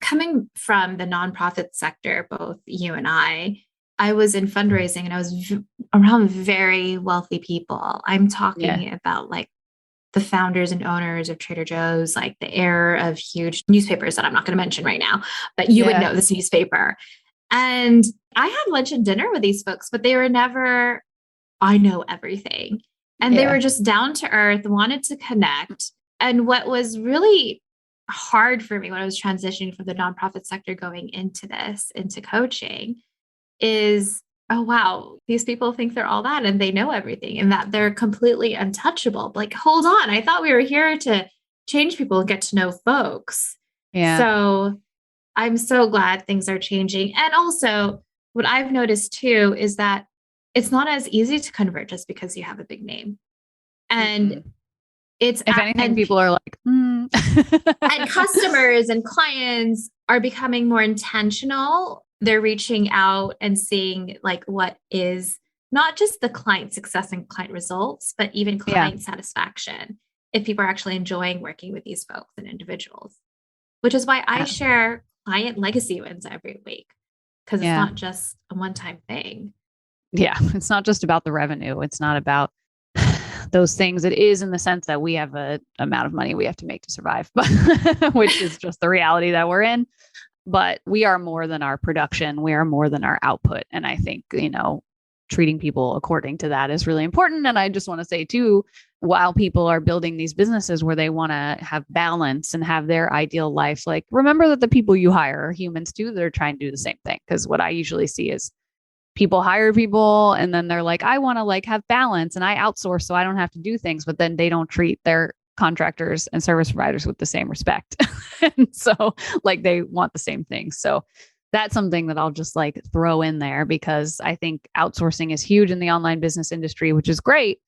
Coming from the nonprofit sector, both you and I was in fundraising and I was around very wealthy people. I'm talking about like the founders and owners of Trader Joe's, like the heir of huge newspapers that I'm not going to mention right now, but you would know this newspaper. And I had lunch and dinner with these folks, but they were never, I know everything. And they were just down to earth, wanted to connect. And what was really hard for me when I was transitioning from the nonprofit sector going into coaching is, oh, wow, these people think they're all that and they know everything and that they're completely untouchable. Like, hold on. I thought we were here to change people and get to know folks. Yeah. So I'm so glad things are changing. And also what I've noticed too is that it's not as easy to convert just because you have a big name. And it's, if anything, people are like, and customers and clients are becoming more intentional. They're reaching out and seeing like what is not just the client success and client results, but even client satisfaction. If people are actually enjoying working with these folks and individuals, which is why I share client legacy wins every week, because it's not just a one-time thing. Yeah. It's not just about the revenue. It's not about those things. It is in the sense that we have a amount of money we have to make to survive, but which is just the reality that we're in. But we are more than our production. We are more than our output. And I think, treating people according to that is really important. And I just want to say too, while people are building these businesses where they want to have balance and have their ideal life, like remember that the people you hire are humans too. They're trying to do the same thing. Because what I usually see is people hire people and then they're like, I want to like have balance and I outsource so I don't have to do things, but then they don't treat their contractors and service providers with the same respect. And so like they want the same things. So that's something that I'll just like throw in there because I think outsourcing is huge in the online business industry, which is great,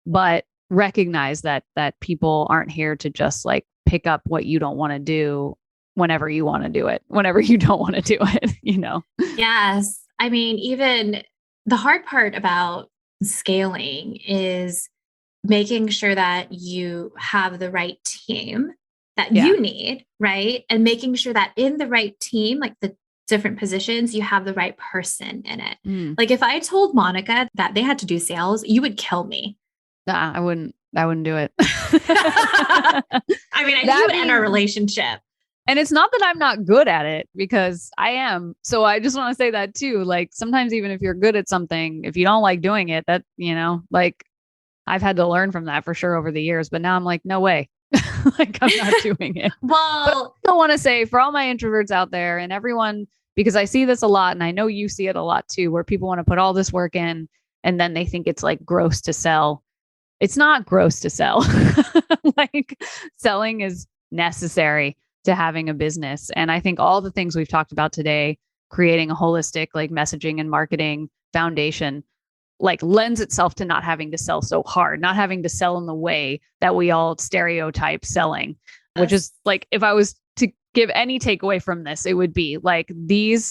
but recognize that people aren't here to just like pick up what you don't want to do whenever you want to do it, whenever you don't want to do it, Yes. I mean, even the hard part about scaling is making sure that you have the right team that you need, right? And making sure that in the right team, like the different positions, you have the right person in it. Like if I told Monica that they had to do sales, you would kill me. Nah, I wouldn't do it. I mean, I think you would end our relationship. And it's not that I'm not good at it, because I am. So I just want to say that too. Like sometimes even if you're good at something, if you don't like doing it, that, like I've had to learn from that for sure over the years, but now I'm like, no way. Like I'm not doing it. Well, but I still want to say for all my introverts out there and everyone, because I see this a lot and I know you see it a lot too, where people want to put all this work in and then they think it's like gross to sell. It's not gross to sell. Like selling is necessary to having a business. And I think all the things we've talked about today, creating a holistic like messaging and marketing foundation, like lends itself to not having to sell so hard, not having to sell in the way that we all stereotype selling, which is like, if I was to give any takeaway from this, it would be like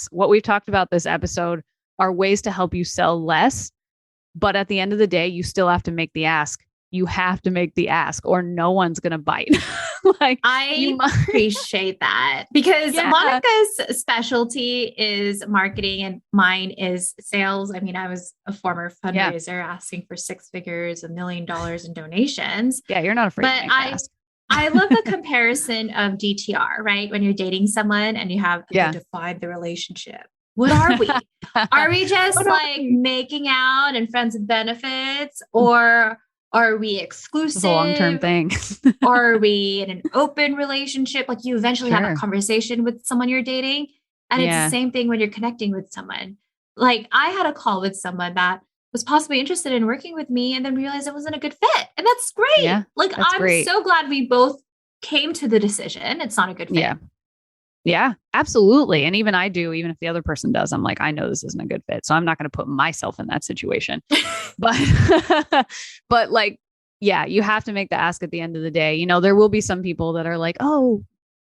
what we've talked about this episode are ways to help you sell less. But at the end of the day, you still have to make the ask. You have to make the ask or no one's going to bite. Like I appreciate that, because Monica's specialty is marketing and mine is sales. I mean, I was a former fundraiser asking for 6 figures, $1 million in donations. Yeah, you're not afraid to make the ask. I love the comparison of DTR, right? When you're dating someone and you have to define the relationship. What are we? Are we just like making out and friends with benefits, or are we exclusive? It's a long-term thing. Or are we in an open relationship? Like you eventually have a conversation with someone you're dating. And it's the same thing when you're connecting with someone. Like I had a call with someone that was possibly interested in working with me and then realized it wasn't a good fit. And that's great. Yeah, like I'm so glad we both came to the decision it's not a good fit. Yeah, absolutely. And even I do, even if the other person does, I'm like, I know this isn't a good fit. So I'm not going to put myself in that situation. But like, yeah, you have to make the ask at the end of the day. There will be some people that are like, oh,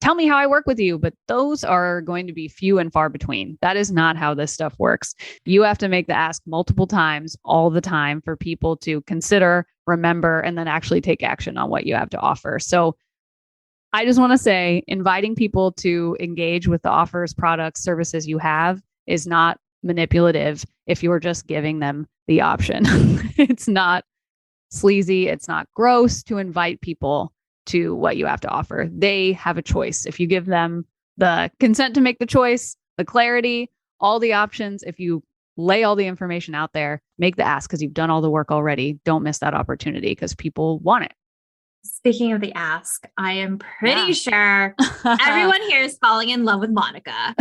tell me how I work with you. But those are going to be few and far between. That is not how this stuff works. You have to make the ask multiple times all the time for people to consider, remember, and then actually take action on what you have to offer. So I just want to say, inviting people to engage with the offers, products, services you have is not manipulative if you're just giving them the option. It's not sleazy. It's not gross to invite people to what you have to offer. They have a choice. If you give them the consent to make the choice, the clarity, all the options, if you lay all the information out there, make the ask because you've done all the work already. Don't miss that opportunity because people want it. Speaking of the ask, I am pretty sure everyone here is falling in love with Monica.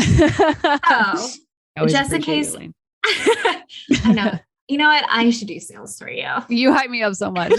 So just in case, I know, you know what? I should do sales for you. You hype me up so much.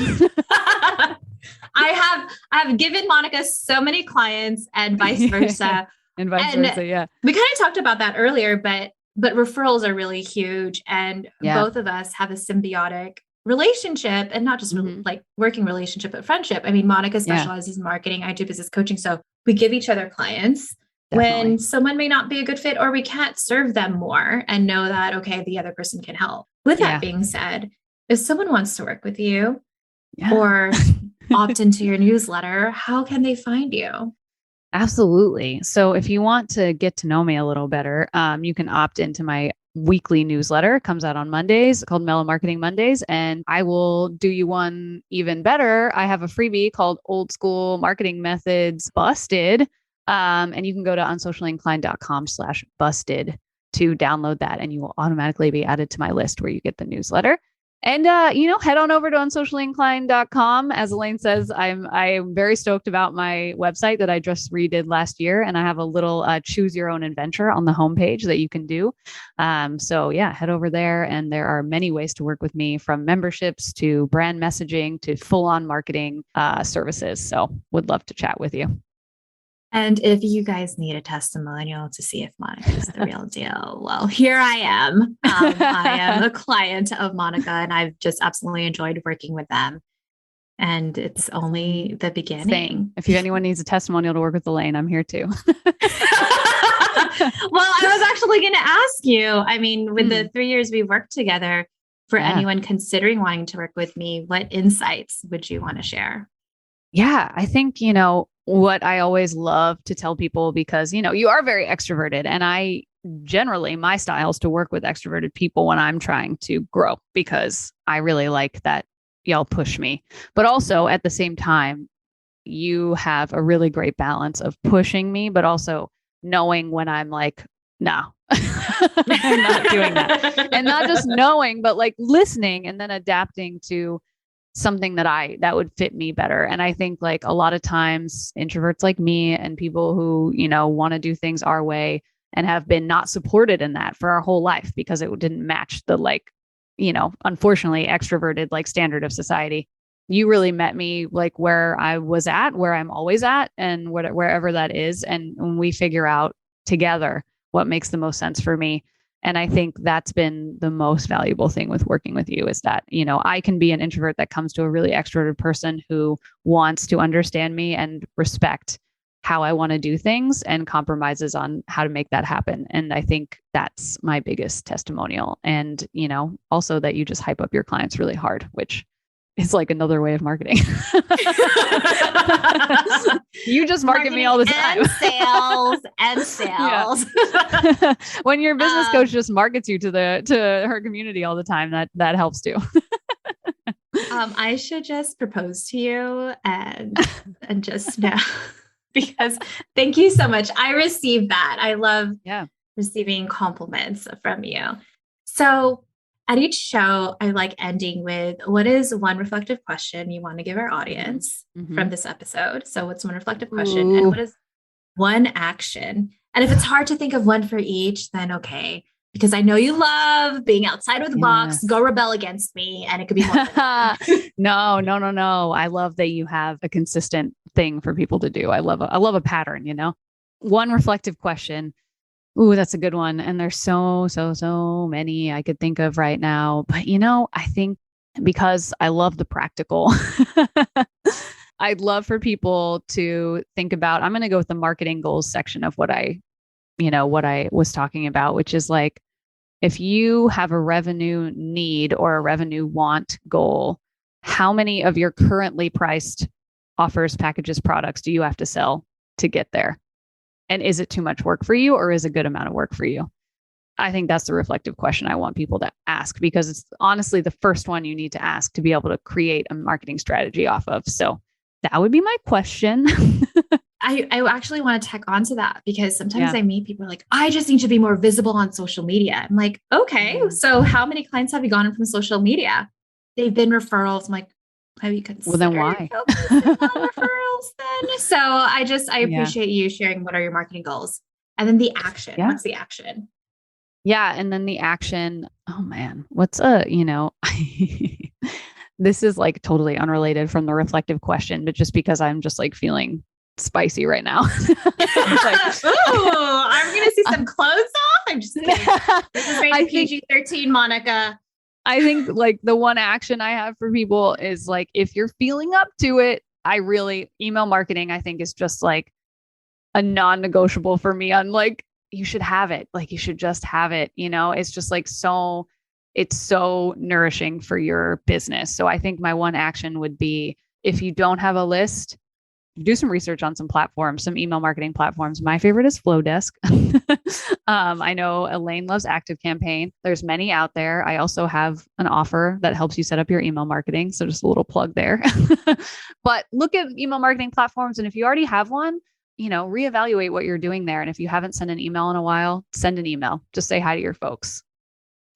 I have given Monica so many clients and vice versa. And vice versa, yeah. We kind of talked about that earlier, but referrals are really huge. And both of us have a symbiotic relationship, and not just like working relationship, but friendship. I mean, Monica specializes in marketing. I do business coaching. So we give each other clients when someone may not be a good fit, or we can't serve them more, and know that, okay, the other person can help. With that being said, if someone wants to work with you or opt into your newsletter, how can they find you? Absolutely. So if you want to get to know me a little better, you can opt into my weekly newsletter. It comes out on Mondays, called Mellow Marketing Mondays. And I will do you one even better. I have a freebie called Old School Marketing Methods Busted. And you can go to unsociallyinclined.com/busted to download that, and you will automatically be added to my list where you get the newsletter. And, head on over to unsociallyinclined.com. As Elaine says, I'm very stoked about my website that I just redid last year. And I have a little choose your own adventure on the homepage that you can do. So head over there. And there are many ways to work with me, from memberships to brand messaging to full on marketing services. So would love to chat with you. And if you guys need a testimonial to see if Monica is the real deal, well, here I am. I am a client of Monica, and I've just absolutely enjoyed working with them. And it's only the beginning. Same. If anyone needs a testimonial to work with Elaine, I'm here too. Well, I was actually going to ask you, I mean, with the 3 years we've worked together, for anyone considering wanting to work with me, what insights would you want to share? Yeah, I think, what I always love to tell people, because, you are very extroverted, and I generally, my style is to work with extroverted people when I'm trying to grow, because I really like that y'all push me. But also at the same time, you have a really great balance of pushing me, but also knowing when I'm like, no, I'm not doing that. And not just knowing, but like listening and then adapting to something that would fit me better. And I think like a lot of times introverts like me and people who, want to do things our way and have been not supported in that for our whole life because it didn't match the like, unfortunately extroverted like standard of society. You really met me like where I was at, where I'm always at, and wherever that is. And when we figure out together what makes the most sense for me. And I think that's been the most valuable thing with working with you, is that, I can be an introvert that comes to a really extroverted person who wants to understand me and respect how I want to do things and compromises on how to make that happen. And I think that's my biggest testimonial. And, also that you just hype up your clients really hard, which is like another way of marketing. You just market me all the time. And sales. Yeah. When your business coach just markets you to her community all the time, that helps too. I should just propose to you and just know, because thank you so much. I received that. I love receiving compliments from you. So at each show, I like ending with, what is one reflective question you want to give our audience from this episode? So what's one reflective question? And what is one action? And if it's hard to think of one for each, then okay, because I know you love being outside of the box, go rebel against me, and it could be more. No. I love that you have a consistent thing for people to do. I love a pattern, One reflective question. Ooh, that's a good one. And there's so many I could think of right now. But, I think because I love the practical, I'd love for people to think about, I'm going to go with the marketing goals section of what I was talking about, which is like, if you have a revenue need or a revenue want goal, how many of your currently priced offers, packages, products do you have to sell to get there? And is it too much work for you, or is it a good amount of work for you? I think that's the reflective question I want people to ask, because it's honestly the first one you need to ask to be able to create a marketing strategy off of. So that would be my question. I actually want to tack onto that, because sometimes I meet people like, I just need to be more visible on social media. I'm like, okay, so how many clients have you gotten from social media? They've been referrals. I'm like, have you considered then why? focusing on referrals then? So I appreciate you sharing what are your marketing goals, and then the action. Yeah. What's the action? Yeah. And then the action, oh man, this is like totally unrelated from the reflective question, but just because I'm just like feeling spicy right now. Like, oh, I'm going to see some clothes off. I'm just kidding. This is rated PG-13, Monica. I think like the one action I have for people is like, if you're feeling up to it, email marketing, I think is just like a non-negotiable for me. On like, you should have it. Like, you should just have it. It's just like, it's so nourishing for your business. So I think my one action would be, if you don't have a list, do some research on some platforms, some email marketing platforms. My favorite is Flowdesk. I know Elaine loves ActiveCampaign. There's many out there. I also have an offer that helps you set up your email marketing. So just a little plug there. But look at email marketing platforms. And if you already have one, reevaluate what you're doing there. And if you haven't sent an email in a while, send an email. Just say hi to your folks.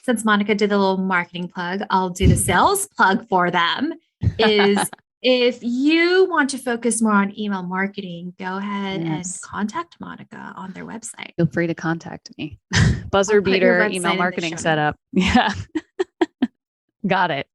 Since Monica did the little marketing plug, I'll do the sales plug for them. If you want to focus more on email marketing, go ahead and contact Monica on their website. Feel free to contact me. Buzzer beater email marketing setup. Yeah. Got it.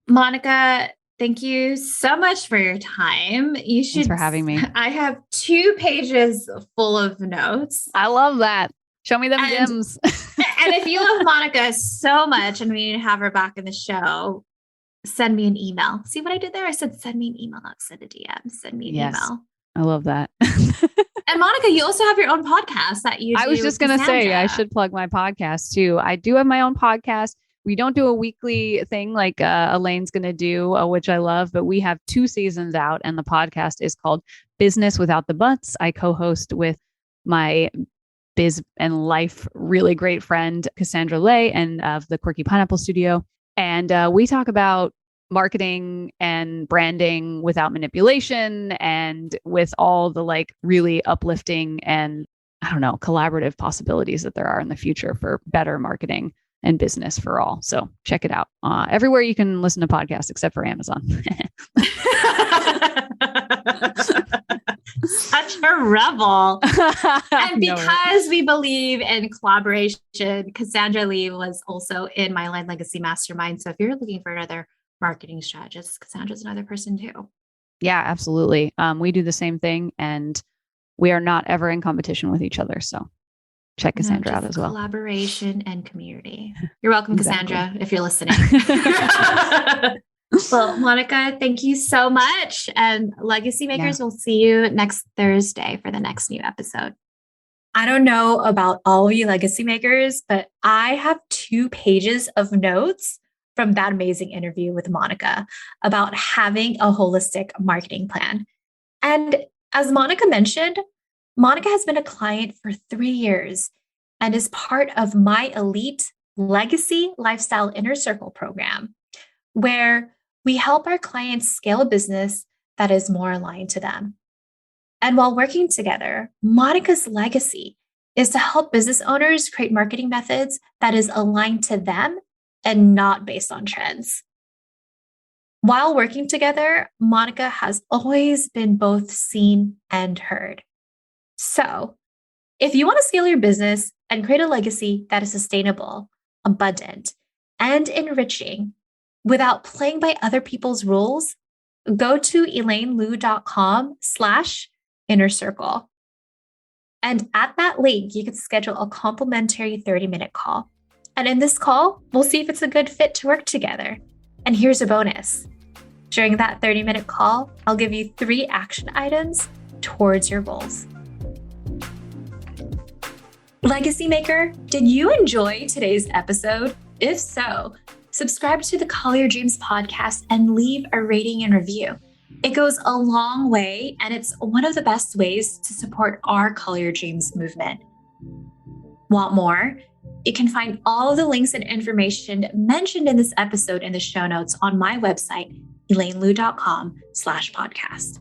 Monica, thank you so much for your time. Thanks for having me. I have 2 pages full of notes. I love that. Show me them gems. And if you love Monica so much and we need to have her back in the show, send me an email. See what I did there? I said, send me an email, not send a DM. Send me an email. I love that. And Monica, you also have your own podcast that you do. I was just going to say, I should plug my podcast too. I do have my own podcast. We don't do a weekly thing like Elaine's going to do, which I love, but we have 2 seasons out, and the podcast is called Business Without the Butts. I co-host with my biz and life really great friend, Cassandra Lay, and of the Quirky Pineapple Studio. And we talk about marketing and branding without manipulation and with all the like really uplifting and I don't know, collaborative possibilities that there are in the future for better marketing and business for all. So check it out everywhere you can listen to podcasts except for Amazon. Such a rebel. And because we believe in collaboration, Cassandra Lee was in my Line Legacy Mastermind. So if you're looking for another marketing strategist, Cassandra's another person too. Yeah, absolutely. We do the same thing and we are not ever in competition with each other. So check Cassandra out as well. Collaboration and community. You're welcome, Cassandra, if you're listening. Well, Monica, thank you so much. And Legacy Makers, we'll see you next Thursday for the next new episode. I don't know about all of you Legacy Makers, but I have 2 pages of notes from that amazing interview with Monica about having a holistic marketing plan. And as Monica mentioned, Monica has been a client for 3 years and is part of my elite Legacy Lifestyle Inner Circle program, where we help our clients scale a business that is more aligned to them. And while working together, Monica's legacy is to help business owners create marketing methods that is aligned to them and not based on trends. While working together, Monica has always been both seen and heard. So, if you want to scale your business and create a legacy that is sustainable, abundant, and enriching without playing by other people's rules, go to elainelu.com/inner circle. And at that link, you can schedule a complimentary 30-minute call. And in this call, we'll see if it's a good fit to work together. And here's a bonus. During that 30-minute call, I'll give you 3 action items towards your goals. Legacy Maker, did you enjoy today's episode? If so, subscribe to the Call Your Dreams podcast and leave a rating and review. It goes a long way, and it's one of the best ways to support our Call Your Dreams movement. Want more? You can find all of the links and information mentioned in this episode in the show notes on my website, elainelu.com/podcast.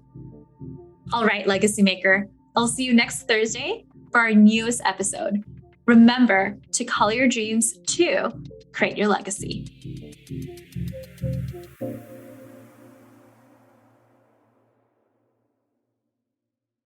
All right, Legacy Maker, I'll see you next Thursday for our newest episode. Remember to call your dreams to create your legacy.